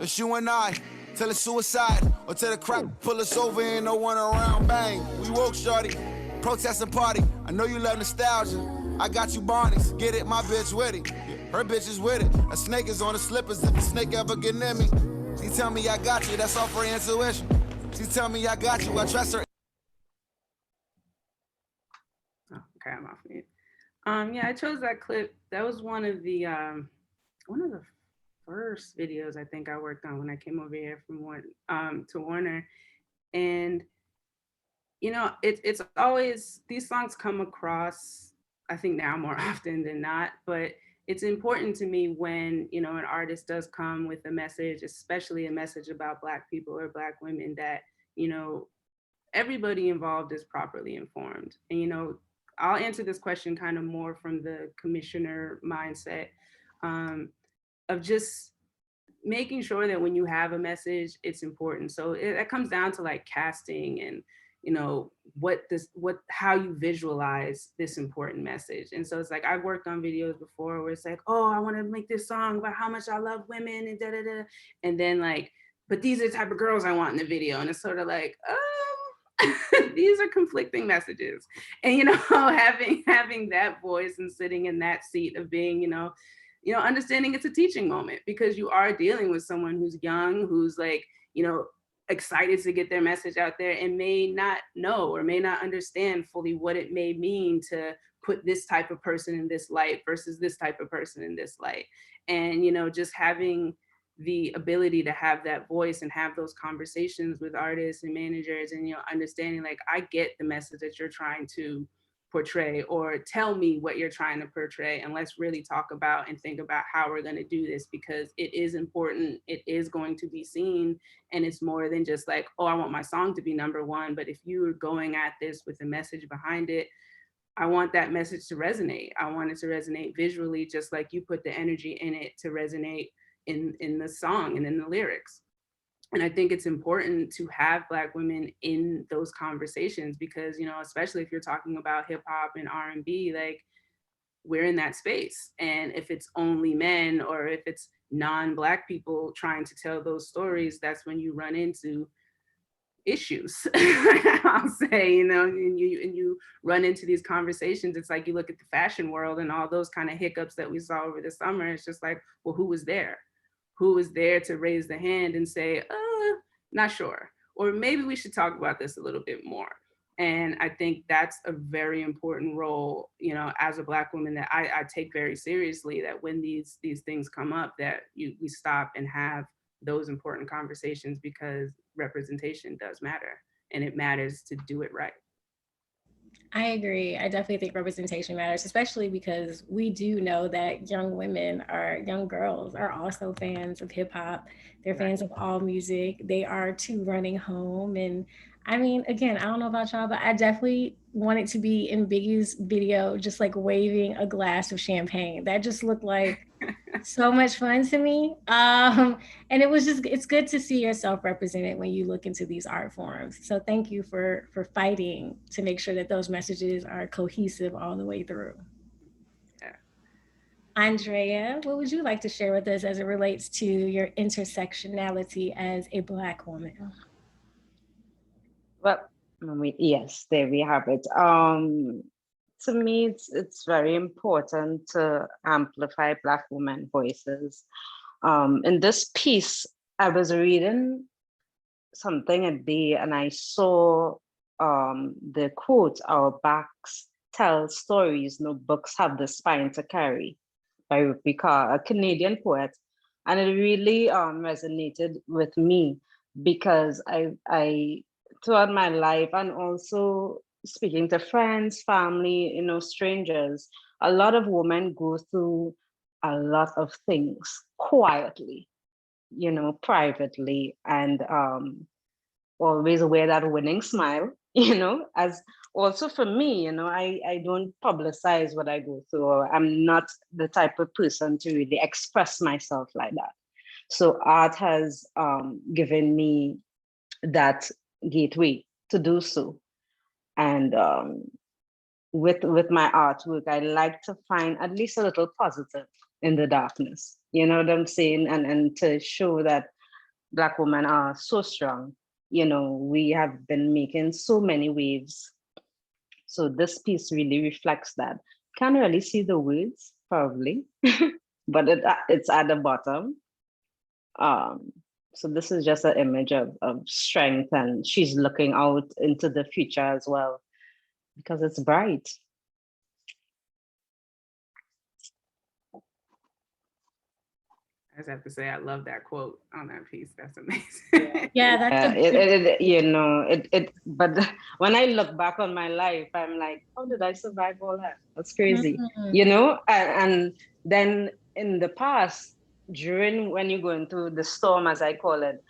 It's you and I. Till it's suicide. Or till the crack pull us over and no one around. Bang. We woke, shorty. Protest and party. I know you love nostalgia. I got you Barneys. Get it, my bitch with it. Her bitch is with it. A snake is on the slippers if a snake ever get near me. She tell me I got you, that's all for intuition. She tell me I got you, I trust her. Oh, okay, I'm off mute. Yeah, I chose that clip. That was one of the first videos I think I worked on when I came over here from to Warner. And you know, it's always, these songs come across, I think now more often than not, but it's important to me when, you know, an artist does come with a message, especially a message about Black people or Black women, that, you know, everybody involved is properly informed. And, you know, I'll answer this question kind of more from the commissioner mindset of just making sure that when you have a message, it's important. So it comes down to like casting and, you know, how you visualize this important message. And so it's like, I've worked on videos before where it's like, oh, I want to make this song about how much I love women and da da da. And then like, but these are the type of girls I want in the video. And it's sort of like, oh, these are conflicting messages. And, you know, having that voice and sitting in that seat of being, you know, understanding it's a teaching moment, because you are dealing with someone who's young, who's like, you know, excited to get their message out there and may not know or may not understand fully what it may mean to put this type of person in this light versus this type of person in this light. And, you know, just having the ability to have that voice and have those conversations with artists and managers and, you know, understanding like, I get the message that you're trying to portray, or tell me what you're trying to portray, and let's really talk about and think about how we're going to do this, because it is important, it is going to be seen, and it's more than just like, oh, I want my song to be #1, but if you're going at this with a message behind it, I want that message to resonate. I want it to resonate visually, just like you put the energy in it to resonate in the song and in the lyrics. And I think it's important to have Black women in those conversations, because, you know, especially if you're talking about hip hop and R&B, like we're in that space. And if it's only men, or if it's non-Black people trying to tell those stories, that's when you run into issues. I'll say, and you run into these conversations. It's like you look at the fashion world and all those kind of hiccups that we saw over the summer. It's just like, well, who was there? Who was there to raise the hand and say, not sure, or maybe we should talk about this a little bit more. And I think that's a very important role, as a Black woman, that I take very seriously, that when these things come up, that we stop and have those important conversations, because representation does matter, and it matters to do it right. I agree. I definitely think representation matters, especially because we do know that young girls are also fans of hip hop. They're fans of all music. They are too running home. And I mean, again, I don't know about y'all, but I definitely wanted to be in Biggie's video, just like waving a glass of champagne. That just looked like so much fun to me. And it's good to see yourself represented when you look into these art forms. So thank you for fighting to make sure that those messages are cohesive all the way through. Yeah. Andrea, what would you like to share with us as it relates to your intersectionality as a Black woman? Well, yes, there we have it. To me, it's very important to amplify Black women voices. In this piece, I was reading something a day, and I saw the quote, "Our backs tell stories no books have the spine to carry," by a Canadian poet. And it really resonated with me, because I throughout my life, and also speaking to friends, family, strangers, a lot of women go through a lot of things quietly, privately, and always wear that winning smile, as also for me, I don't publicize what I go through, or I'm not the type of person to really express myself like that. So art has given me that gateway to do so. And with my artwork, I like to find at least a little positive in the darkness. You know what I'm saying? And to show that Black women are so strong. We have been making so many waves. So this piece really reflects that. Can't really see the words, probably, but it's at the bottom. So this is just an image of strength, and she's looking out into the future as well, because it's bright. I just have to say, I love that quote on that piece. That's amazing. Yeah, that's but when I look back on my life, I'm like, how did I survive all that? That's crazy. And then in the past, during when you're going through the storm, as I call it,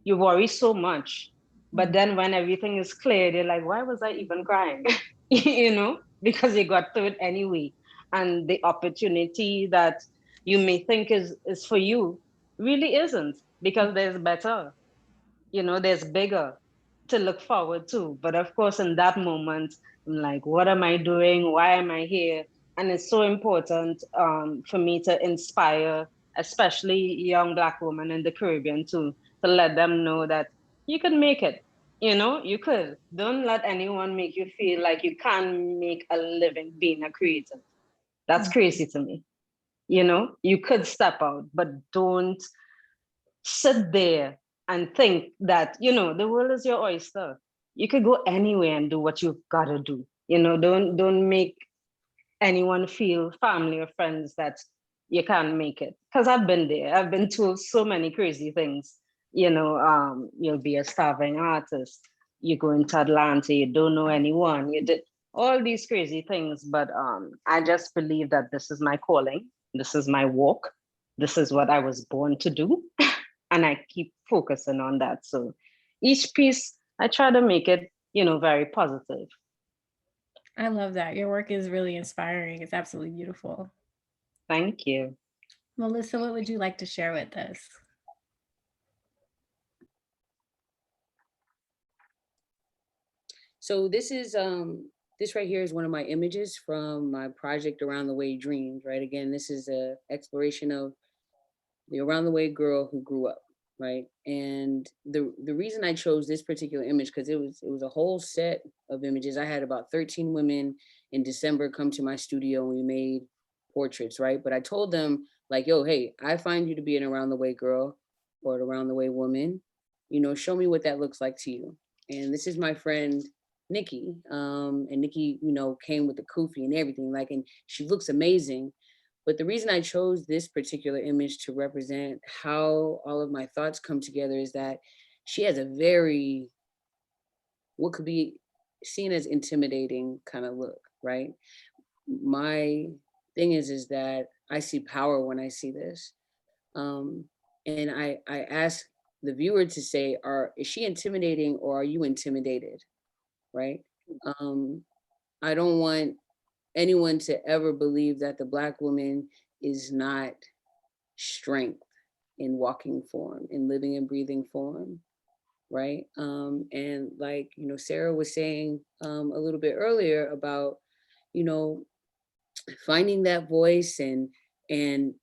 you worry so much. But then when everything is clear, you're like, why was I even crying? Because you got through it anyway. And the opportunity that you may think is for you really isn't, because there's better, there's bigger to look forward to. But of course, in that moment, I'm like, what am I doing? Why am I here? And it's so important for me to inspire, especially young Black women in the Caribbean too, to let them know that you can make it. You could. Don't let anyone make you feel like you can't make a living being a creative. That's crazy to me. You could step out, but don't sit there and think that, the world is your oyster. You could go anywhere and do what you've got to do. Don't make anyone feel, family or friends, that you can't make it. Because I've been there. I've been told so many crazy things. You'll be a starving artist. You go into Atlanta, you don't know anyone. You did all these crazy things. But I just believe that this is my calling. This is my walk. This is what I was born to do. And I keep focusing on that. So each piece, I try to make it, very positive. I love that. Your work is really inspiring. It's absolutely beautiful. Thank you. Melissa, what would you like to share with us? So this is this right here is one of my images from my project Around the Way Dreams, right? Again, this is a exploration of the around the way girl who grew up, right? And the reason I chose this particular image, because it was a whole set of images. I had about 13 women in December come to my studio and we made portraits, right? But I told them like, yo, hey, I find you to be an around the way girl or an around the way woman. You know, show me what that looks like to you. And this is my friend Nikki. And Nikki, you know, came with the kufi and everything, like, and she looks amazing. But the reason I chose this particular image to represent how all of my thoughts come together is that she has a very, what could be seen as intimidating kind of look, right? My thing is that I see power when I see this. And I ask the viewer to say, is she intimidating or are you intimidated, right? I don't want anyone to ever believe that the Black woman is not strength in walking form, in living and breathing form, right? And like, you know, Sara was saying a little bit earlier about, you know, finding that voice and and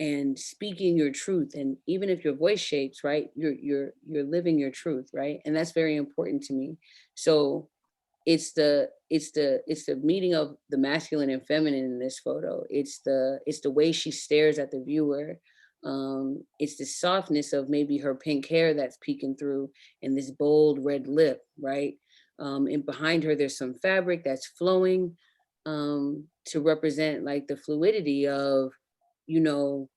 and speaking your truth. And even if your voice shakes, right, you're living your truth, right? And that's very important to me. So it's the meeting of the masculine and feminine in this photo. It's the way she stares at the viewer. It's the softness of maybe her pink hair that's peeking through and this bold red lip, right? And behind her there's some fabric that's flowing to represent like the fluidity of, you know,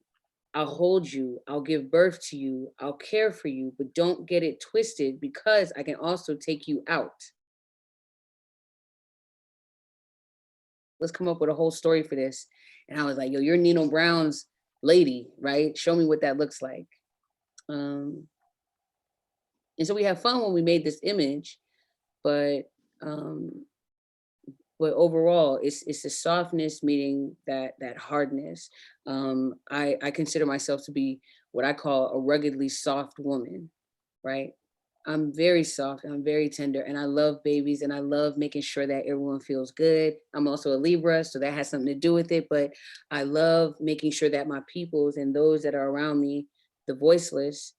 I'll hold you, I'll give birth to you, I'll care for you, but don't get it twisted because I can also take you out. Let's come up with a whole story for this. And I was like, yo, you're Nino Brown's lady, right? Show me what that looks like. And so we have fun when we made this image, but overall, it's the softness meeting that hardness. I consider myself to be what I call a ruggedly soft woman, right? I'm very soft, I'm very tender, and I love babies and I love making sure that everyone feels good. I'm also a Libra, so that has something to do with it, but I love making sure that my peoples and those that are around me, the voiceless,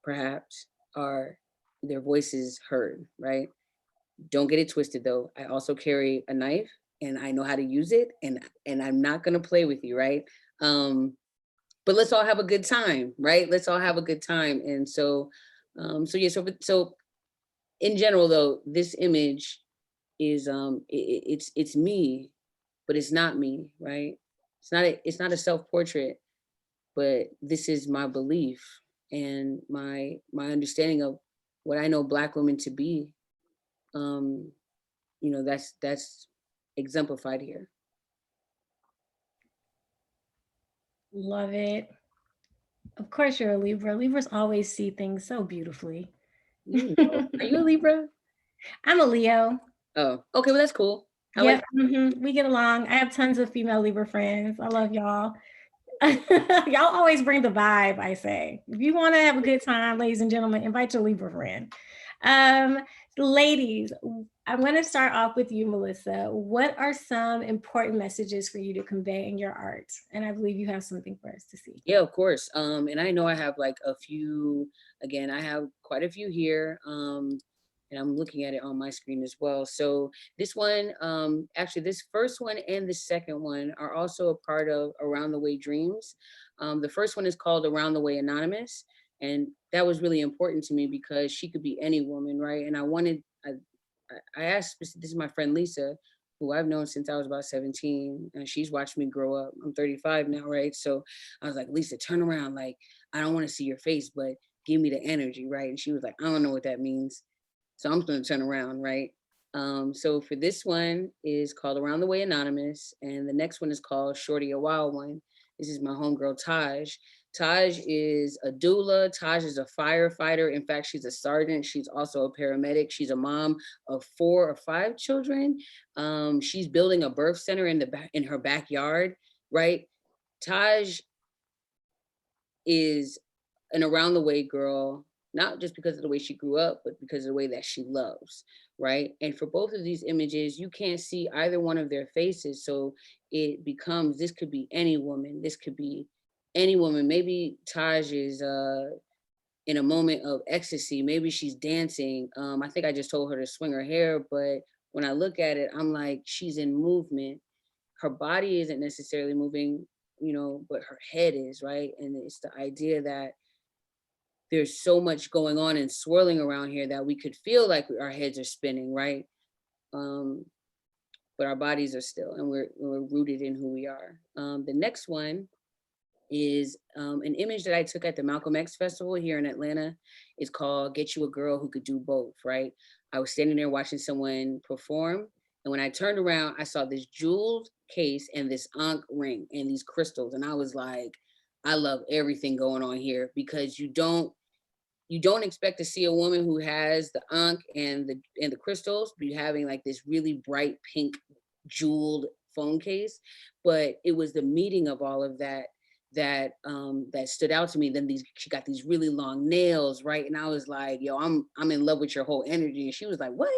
perhaps, are their voices heard, right? Don't get it twisted though. I also carry a knife and I know how to use it and I'm not gonna play with you, right? But let's all have a good time, right? Let's all have a good time. And so, so in general though, this image is, it's me, but it's not me, right? It's not a self-portrait, but this is my belief and my understanding of what I know Black women to be. You know, that's exemplified here. Love it. Of course you're a Libra. Libras always see things so beautifully. Are you a Libra? I'm a Leo. Oh, okay, well that's cool. Yep, we get along. I have tons of female Libra friends. I love y'all. Y'all always bring the vibe, I say. If you want to have a good time, ladies and gentlemen, invite your Libra friend. Ladies, I'm going to start off with you, Melissa. What are some important messages for you to convey in your art? And I believe you have something for us to see. Yeah, of course. And I know I have like a few, again, I have quite a few here. And I'm looking at it on my screen as well. So this one, actually this first one and the second one are also a part of Around the Way Dreams. The first one is called Around the Way Anonymous. And that was really important to me because she could be any woman, right? And I asked, this is my friend Lisa, who I've known since I was about 17, and she's watched me grow up. I'm 35 now, right? So I was like, Lisa, turn around. Like, I don't want to see your face, but give me the energy, right? And she was like, I don't know what that means. So I'm going to turn around, right? So for this one is called Around the Way Anonymous, and the next one is called Shorty a Wild One. This is my homegirl, Taj. Taj is a doula. Taj is a firefighter. In fact, she's a sergeant. She's also a paramedic. She's a mom of 4 or 5 children. She's building a birth center in her backyard, right? Taj is an around the way girl not just because of the way she grew up, but because of the way that she loves, right? And for both of these images, you can't see either one of their faces. So it becomes, this could be any woman, this could be any woman. Maybe Taj is in a moment of ecstasy, maybe she's dancing. I think I just told her to swing her hair, but when I look at it, I'm like, she's in movement. Her body isn't necessarily moving, you know, but her head is, right? And it's the idea that there's so much going on and swirling around here that we could feel like our heads are spinning, right? But our bodies are still, and we're rooted in who we are. The next one is an image that I took at the Malcolm X Festival here in Atlanta. It's called Get You a Girl Who Could Do Both, right? I was standing there watching someone perform, and when I turned around, I saw this jeweled case and this Ankh ring and these crystals, and I was like, I love everything going on here, because you don't expect to see a woman who has the Ankh and the crystals be having like this really bright pink jeweled phone case. But it was the meeting of all of that that stood out to me. Then she got these really long nails, right? And I was like, yo, I'm in love with your whole energy. And she was like, what?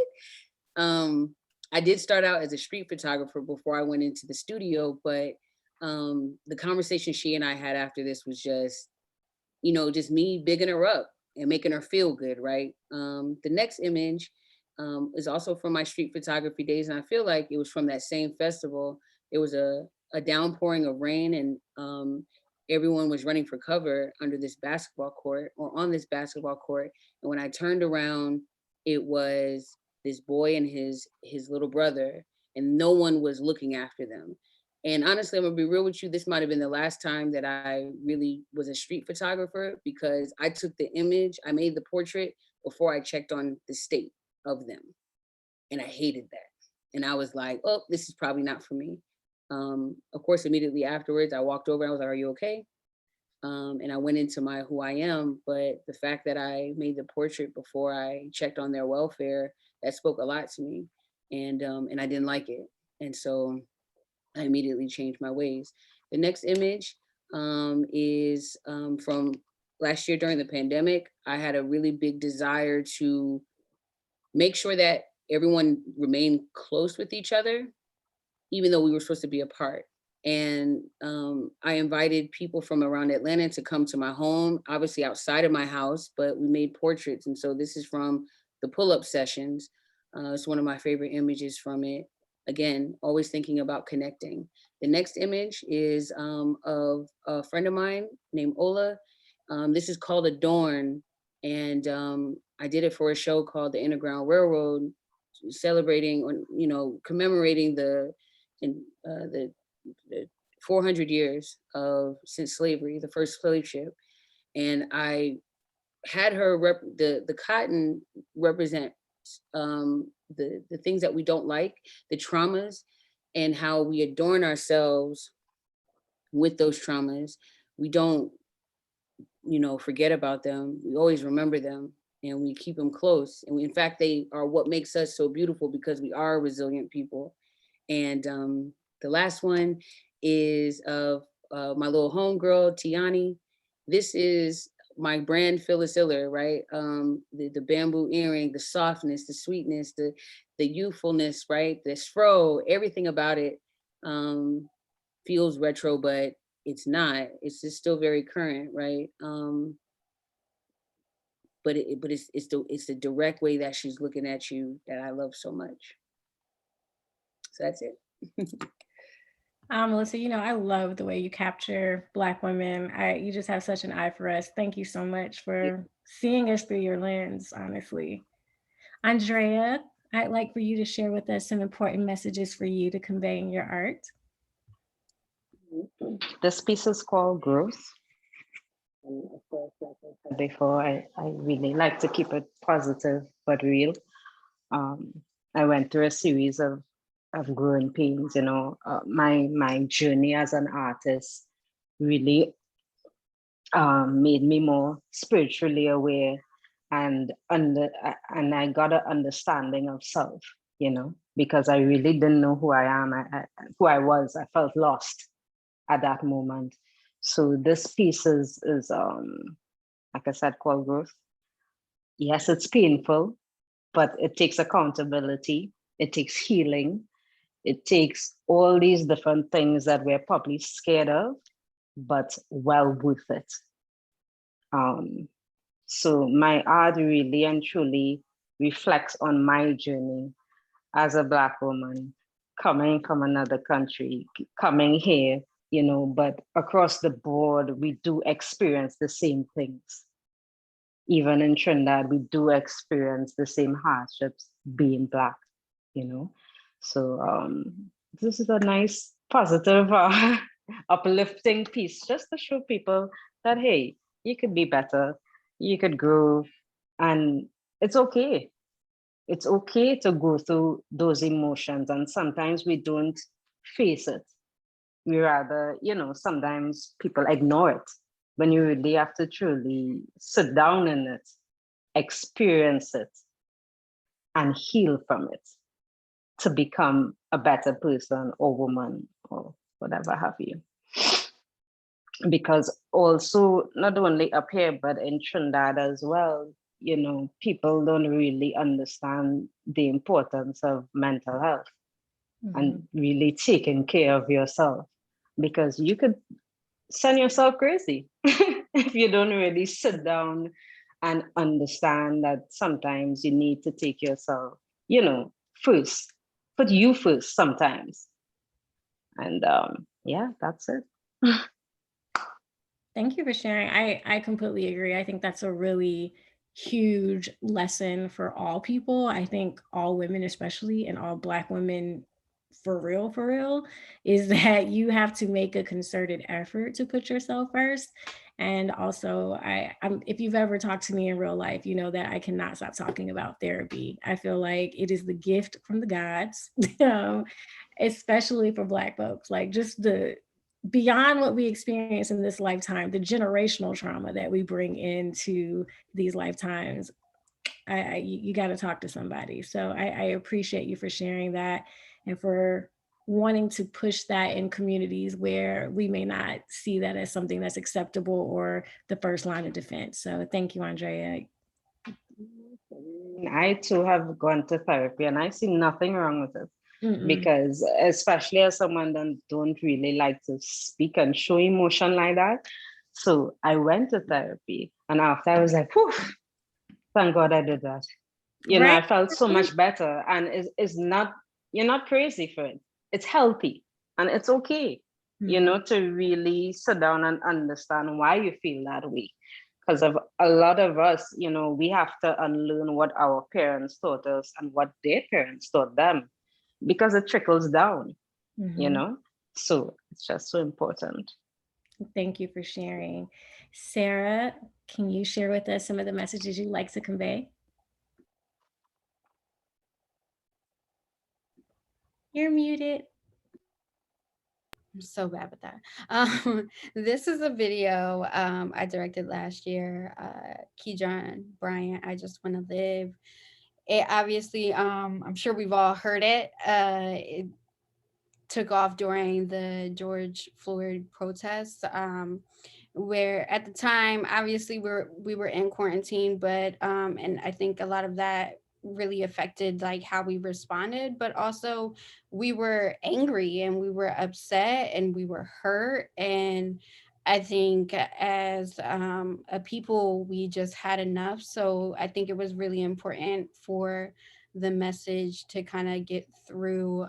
I did start out as a street photographer before I went into the studio, but the conversation she and I had after this was just, you know, just me bigging her up and making her feel good, right? The next image is also from my street photography days, and I feel like it was from that same festival. It was a downpouring of rain, and everyone was running for cover under this basketball court, or on this basketball court. And when I turned around, it was this boy and his little brother, and no one was looking after them. And honestly, I'm gonna be real with you, this might have been the last time that I really was a street photographer, because I took the image, I made the portrait before I checked on the state of them. And I hated that. And I was like, oh, this is probably not for me. Of course, immediately afterwards, I walked over and I was like, are you okay? And I went into my who I am, but the fact that I made the portrait before I checked on their welfare, that spoke a lot to me. And I didn't like it. And so I immediately changed my ways. The next image is from last year during the pandemic. I had a really big desire to make sure that everyone remained close with each other, even though we were supposed to be apart. And I invited people from around Atlanta to come to my home, obviously outside of my house, but we made portraits. And so this is from the pull-up sessions. It's one of my favorite images from it. Again, always thinking about connecting. The next image is of a friend of mine named Ola. This is called Adorn. And I did it for a show called The Underground Railroad, celebrating, or, you know, commemorating the 400 years since slavery, the first slave ship. And I had her the cotton represent the things that we don't like, the traumas, and how we adorn ourselves with those traumas. We don't, you know, forget about them. We always remember them, and we keep them close. And in fact, they are what makes us so beautiful, because we are resilient people. And the last one is of my little homegirl, Tiani. This is my brand Phyllis Iller, right? The bamboo earring, the softness, the sweetness, the youthfulness, right? The fro, everything about it feels retro, but it's not. It's just still very current, right? But it's the direct way that she's looking at you that I love so much. So that's it. Melissa, you know, I love the way you capture Black women. You just have such an eye for us. Thank you so much for seeing us through your lens, honestly. Andrea, I'd like for you to share with us some important messages for you to convey in your art. This piece is called Growth. And of course, like I said before, I really like to keep it positive but real. I went through a series of growing pains, you know. My journey as an artist really made me more spiritually aware, and I got an understanding of self, you know, because I really didn't know who I am, who I was. I felt lost at that moment. So this piece is like I said, called Growth. Yes, it's painful, but it takes accountability, it takes healing, it takes all these different things that we're probably scared of, but well worth it. So my art really and truly reflects on my journey as a Black woman coming from another country, coming here, but across the board, we do experience the same things. Even in Trinidad, we do experience the same hardships being Black, you know. So this is a nice, positive, uplifting piece just to show people that, hey, you could be better, you could grow, and it's okay. It's okay to go through those emotions, and sometimes we don't face it. We rather, sometimes people ignore it when you really have to truly sit down in it, experience it, and heal from it to become a better person or woman or whatever have you. Because also, not only up here, but in Trinidad as well, people don't really understand the importance of mental health and really taking care of yourself, because you could send yourself crazy if you don't really sit down and understand that sometimes you need to take yourself, first, put you first sometimes. And yeah, that's it. Thank you for sharing. I completely agree. I think that's a really huge lesson for all people. I think all women, especially, and all Black women for real, is that you have to make a concerted effort to put yourself first. And also, if you've ever talked to me in real life, you know that I cannot stop talking about therapy. I feel like it is the gift from the gods, especially for Black folks. Like, just beyond what we experience in this lifetime, the generational trauma that we bring into these lifetimes, you got to talk to somebody. So I appreciate you for sharing that and for wanting to push that in communities where we may not see that as something that's acceptable or the first line of defense. So thank you, Andrea. I too have gone to therapy and I see nothing wrong with it. Because especially as someone that don't really like to speak and show emotion like that. So I went to therapy, and after I was like, whew, thank God I did that. I felt so much better. And you're not crazy for it. It's healthy and it's okay, to really sit down and understand why you feel that way. Because of a lot of us, we have to unlearn what our parents taught us and what their parents taught them, because it trickles down, so it's just so important. Thank you for sharing. Sara, can you share with us some of the messages you'd like to convey? You're muted. I'm so bad with that. This is a video I directed last year. Keyjon Bryant, I Just Want to Live. It obviously, I'm sure we've all heard it. It took off during the George Floyd protests, where at the time, obviously, we were in quarantine, but and I think a lot of that really affected like how we responded, but also we were angry and we were upset and we were hurt. And I think as a people, we just had enough. So I think it was really important for the message to kind of get through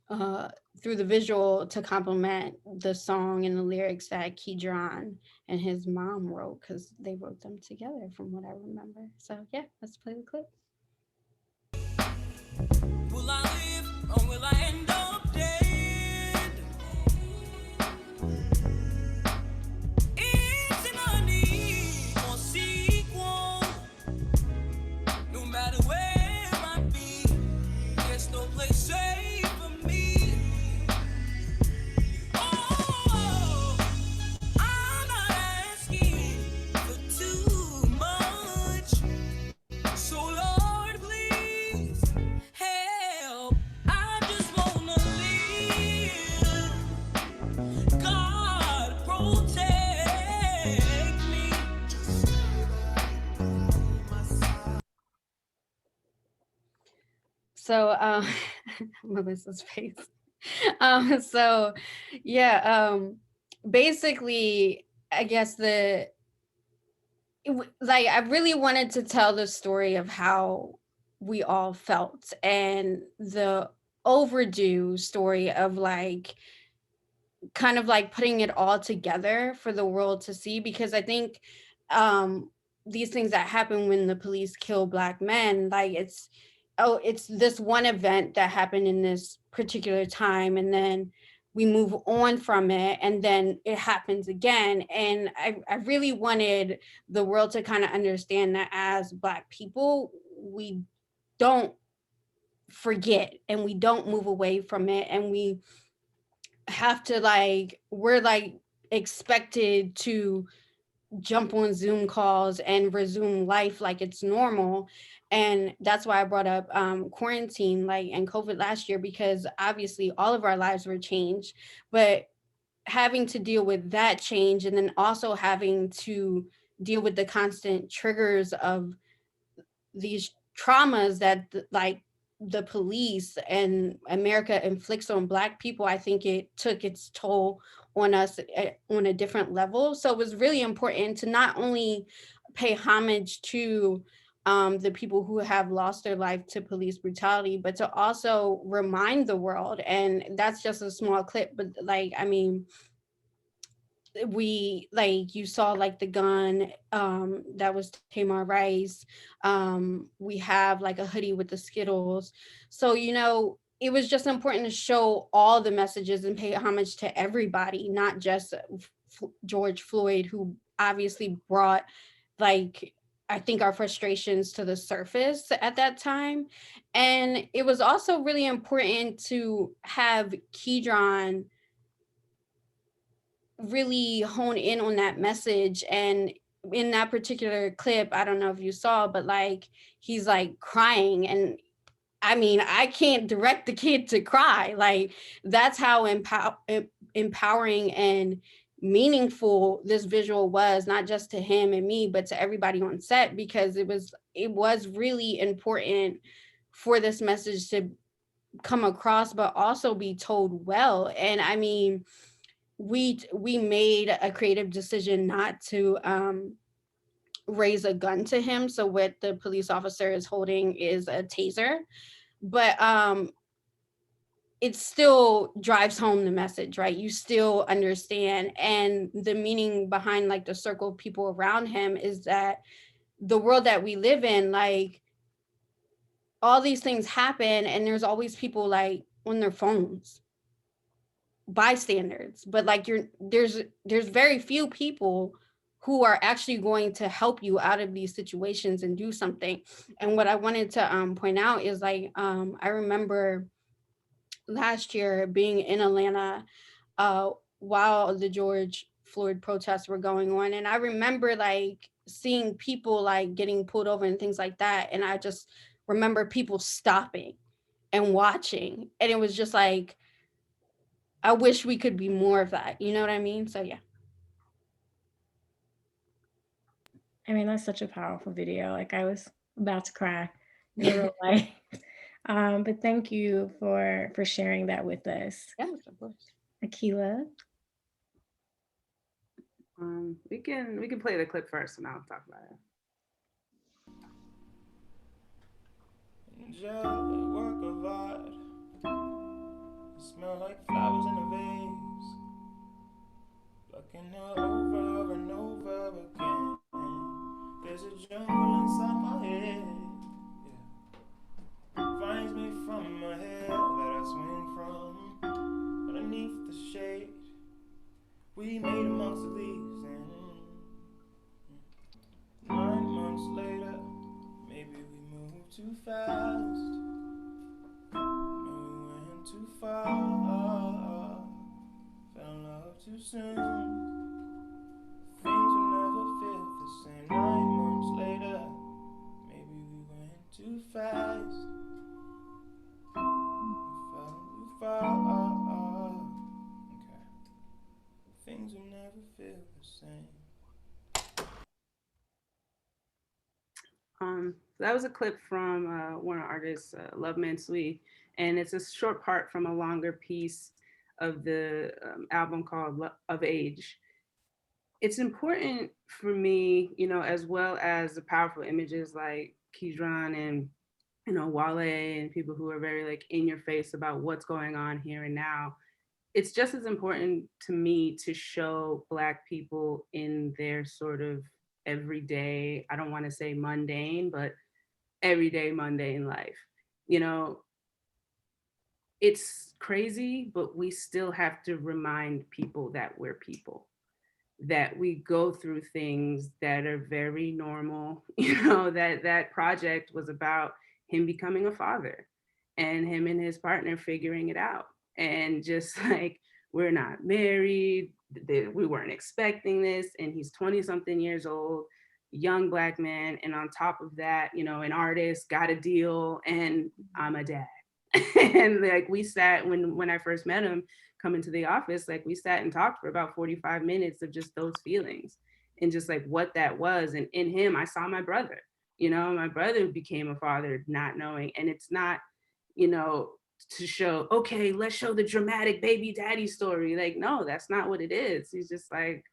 the visual to complement the song and the lyrics that Keyjon and his mom wrote, because they wrote them together from what I remember. So yeah, let's play the clip. Will I live or will I end up dead? It's an need for sequel. No matter where I be, there's no place safe for me. Oh, I'm not asking for too much. So Lord, please help. I just wanna So Melissa's face. So yeah, basically, I guess like I really wanted to tell the story of how we all felt and the overdue story of like kind of like putting it all together for the world to see, because I think these things that happen when the police kill Black men, like it's this one event that happened in this particular time, and then we move on from it, and then it happens again. And I really wanted the world to kind of understand that as Black people, we don't forget and we don't move away from it, and we have to like, we're like expected to jump on Zoom calls and resume life like it's normal. And that's why I brought up quarantine, like, and COVID last year, because obviously all of our lives were changed, but having to deal with that change, and then also having to deal with the constant triggers of these traumas that like the police and America inflicts on Black people, I think it took its toll on us on a different level. So it was really important to not only pay homage to the people who have lost their life to police brutality, but to also remind the world. And that's just a small clip, but like, I mean, we like, you saw like the gun that was Tamar Rice. We have like a hoodie with the Skittles. So you know, it was just important to show all the messages and pay homage to everybody, not just George Floyd, who obviously brought like, I think, our frustrations to the surface at that time. And it was also really important to have Kidron really hone in on that message. And in that particular clip, I don't know if you saw, but like he's like crying, and I mean, I can't direct the kid to cry. Like that's how empowering and meaningful this visual was, not just to him and me, but to everybody on set, because it was really important for this message to come across, but also be told well. And I mean, we made a creative decision not to raise a gun to him. So what the police officer is holding is a taser, but it still drives home the message, right? You still understand. And the meaning behind like the circle of people around him is that the world that we live in, like all these things happen and there's always people like on their phones, bystanders, but like there's very few people who are actually going to help you out of these situations and do something. And what I wanted to point out is like I remember last year being in Atlanta while the George Floyd protests were going on, and I remember like seeing people like getting pulled over and things like that, and I just remember people stopping and watching, and it was just like, I wish we could be more of that. You know what I mean? So yeah. I mean, that's such a powerful video. Like I was about to cry in real life. But thank you for sharing that with us. Yes, of course. Akila. We can play the clip first and I'll talk about it. Work of art. Smell like flowers in a vase. Looking over and over again. There's a jungle inside my head. Yeah. Finds me from a hill that I swing from. Underneath the shade we made amongst the leaves. And 9 months later, maybe we moved too fast. Too far, fell in love too soon. Things will never feel the same. 9 months later, maybe we went too fast. We fell too far. Okay. Things will never feel the same. That was a clip from one of our artists, Love Mansui, and it's a short part from a longer piece of the album called Of Age. It's important for me, as well as the powerful images like Kidron and Wale and people who are very like in your face about what's going on here and now. It's just as important to me to show Black people in their sort of everyday, I don't want to say mundane, but everyday mundane life. You know, it's crazy, but we still have to remind people that we're people, that we go through things that are very normal. That project was about him becoming a father and him and his partner figuring it out. And just like, we're not married, we weren't expecting this. And he's 20 something years old, young Black man. And on top of that, an artist, got a deal, and I'm a dad. And like we sat when I first met him, come into the office, like we sat and talked for about 45 minutes of just those feelings and just like what that was. And in him, I saw my brother. My brother became a father not knowing. And it's not, to show, okay, let's show the dramatic baby daddy story. Like, no, that's not what it is. He's just like,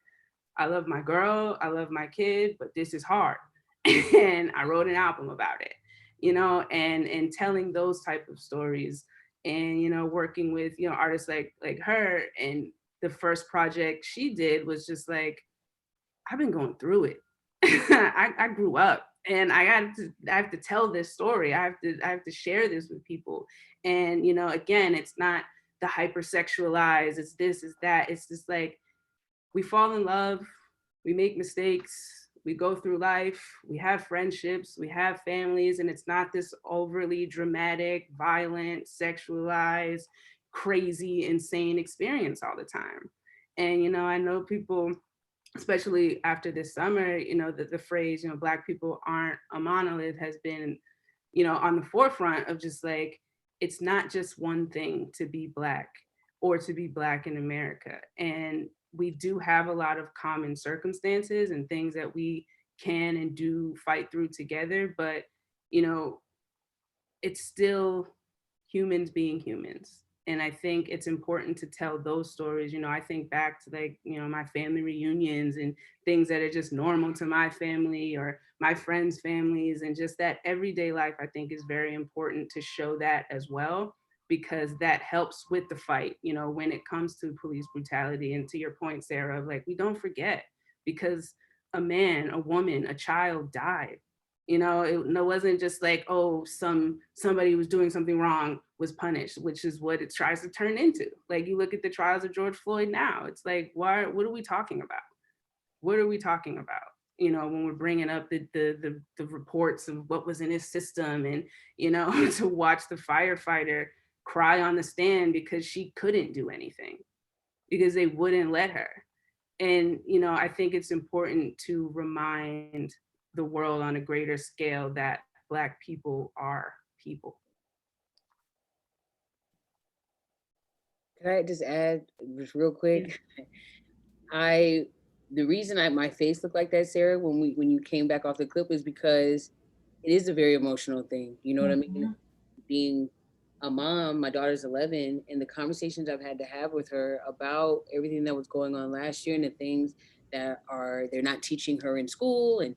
I love my girl, I love my kid, but this is hard. And I wrote an album about it, and telling those type of stories, and working with artists like her. And the first project she did was just like, I've been going through it. I grew up, and I have to tell this story. I have to share this with people. And again, it's not the hypersexualized, it's this, it's that. It's just like, we fall in love, we make mistakes, we go through life, we have friendships, we have families, and it's not this overly dramatic, violent, sexualized, crazy, insane experience all the time. And I know people, especially after this summer, the phrase, Black people aren't a monolith has been, on the forefront of just like, it's not just one thing to be Black or to be Black in America. And we do have a lot of common circumstances and things that we can and do fight through together, but it's still humans being humans. And I think it's important to tell those stories. I think back to like, my family reunions and things that are just normal to my family or my friends' families, and just that everyday life, I think is very important to show that as well, because that helps with the fight, when it comes to police brutality. And to your point, Sara, of like, we don't forget, because a man, a woman, a child died. It wasn't just like, oh, somebody who was doing something wrong was punished, which is what it tries to turn into. Like, you look at the trials of George Floyd now, it's like, what are we talking about? What are we talking about? When we're bringing up the reports of what was in his system, and, to watch the firefighter cry on the stand because she couldn't do anything because they wouldn't let her. And, I think it's important to remind the world on a greater scale that Black people are people. Can I just add just real quick? The reason my face looked like that, Sara, when you came back off the clip, is because it is a very emotional thing. You know what I mean? Being a mom, my daughter's 11, and the conversations I've had to have with her about everything that was going on last year and the things that they're not teaching her in school and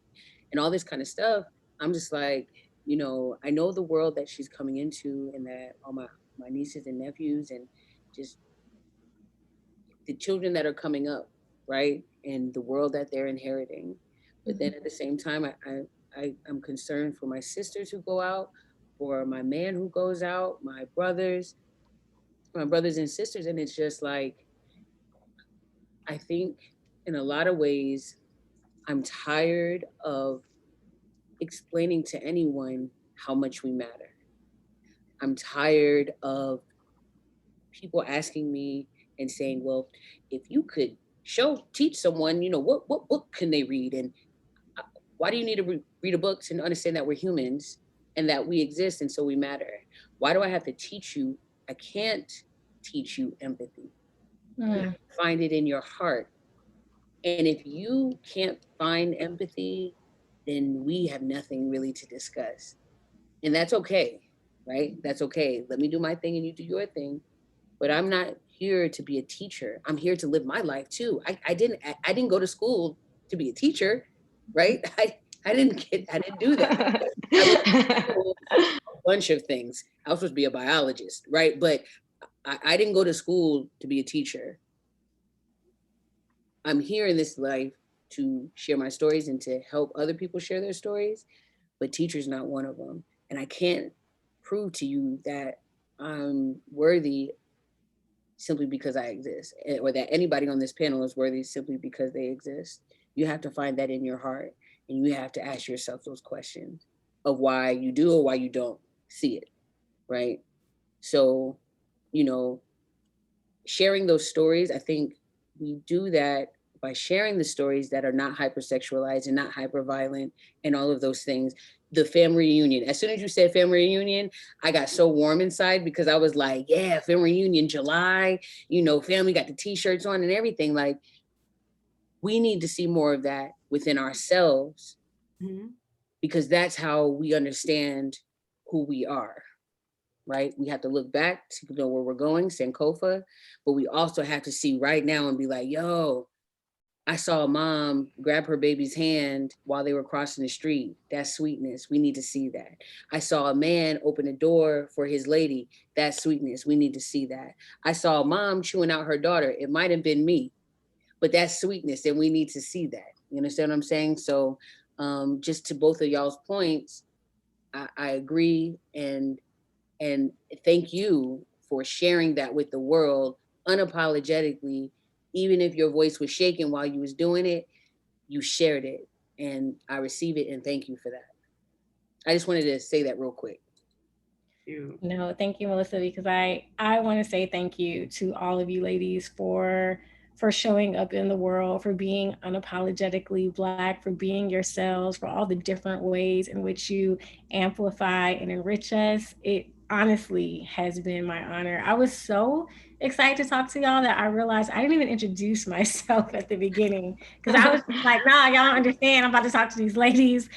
all this kind of stuff. I'm just like, I know the world that she's coming into, and that all my nieces and nephews and just the children that are coming up, right? And the world that they're inheriting. But then at the same time, I'm concerned for my sisters who go out, for my man who goes out, my brothers and sisters. And it's just like, I think in a lot of ways, I'm tired of explaining to anyone how much we matter. I'm tired of people asking me and saying, well, if you could teach someone, what book can they read? And why do you need to read a book to understand that we're humans and that we exist and so we matter? Why do I have to teach you? I can't teach you empathy. Find it in your heart. And if you can't find empathy then we have nothing really to discuss. And that's okay, right? That's okay. Let me do my thing and you do your thing. But I'm not here to be a teacher. I'm here to live my life too. I didn't go to school to be a teacher, right? I didn't do that. I went to school a bunch of things. I was supposed to be a biologist, right? But I didn't go to school to be a teacher. I'm here in this life to share my stories and to help other people share their stories, but teacher's not one of them. And I can't prove to you that I'm worthy simply because I exist, or that anybody on this panel is worthy simply because they exist. You have to find that in your heart, and you have to ask yourself those questions of why you do or why you don't see it, right? So, you know, sharing those stories, I think we do that by sharing the stories that are not hypersexualized and not hyperviolent and all of those things. The family reunion, as soon as you said family reunion, I got so warm inside because I was like, yeah, family reunion, July, you know, family got the t-shirts on and everything. Like, we need to see more of that within ourselves, because that's how we understand who we are. Right? We have to look back to know where we're going, Sankofa, but we also have to see right now and be like, yo, I saw a mom grab her baby's hand while they were crossing the street. That's sweetness. We need to see that. I saw a man open a door for his lady. That's sweetness. We need to see that. I saw a mom chewing out her daughter. It might have been me, but that's sweetness, and we need to see that. You understand what I'm saying? So just to both of y'all's points, I agree, and thank you for sharing that with the world unapologetically. Even if your voice was shaking while you was doing it, you shared it, and I receive it, and thank you for that. I just wanted to say that real quick. No, thank you, Melissa, because I want to say thank you to all of you ladies for showing up in the world, for being unapologetically Black, for being yourselves, for all the different ways in which you amplify and enrich us. It honestly has been my honor. I was so excited to talk to y'all that I realized I didn't even introduce myself at the beginning, because I was like, nah, y'all don't understand. I'm about to talk to these ladies.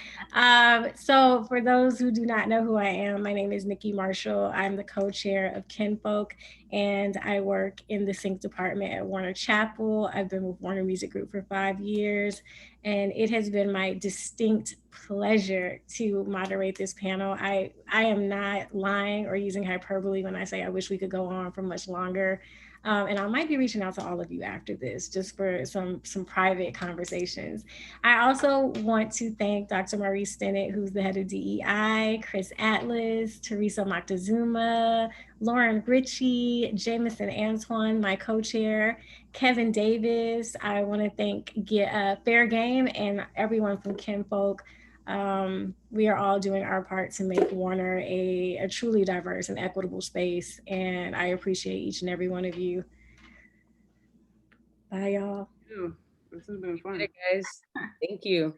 So for those who do not know who I am, my name is Nikki Marshall. I'm the co-chair of Kinfolk, and I work in the sync department at Warner Chappell. I've been with Warner Music Group for 5 years, and it has been my distinct pleasure to moderate this panel. I am not lying or using hyperbole when I say I wish we could go on for much longer. And I might be reaching out to all of you after this, just for some private conversations. I also want to thank Dr. Maurice Stennett, who's the head of DEI, Chris Atlas, Teresa Moctezuma, Lauren Ritchie, Jameson Antoine, my co-chair, Kevin Davis. I want to thank Fair Game and everyone from Kinfolk. We are all doing our part to make Warner a truly diverse and equitable space, and I appreciate each and every one of you. Bye, y'all. This has been fun. Guys, thank you.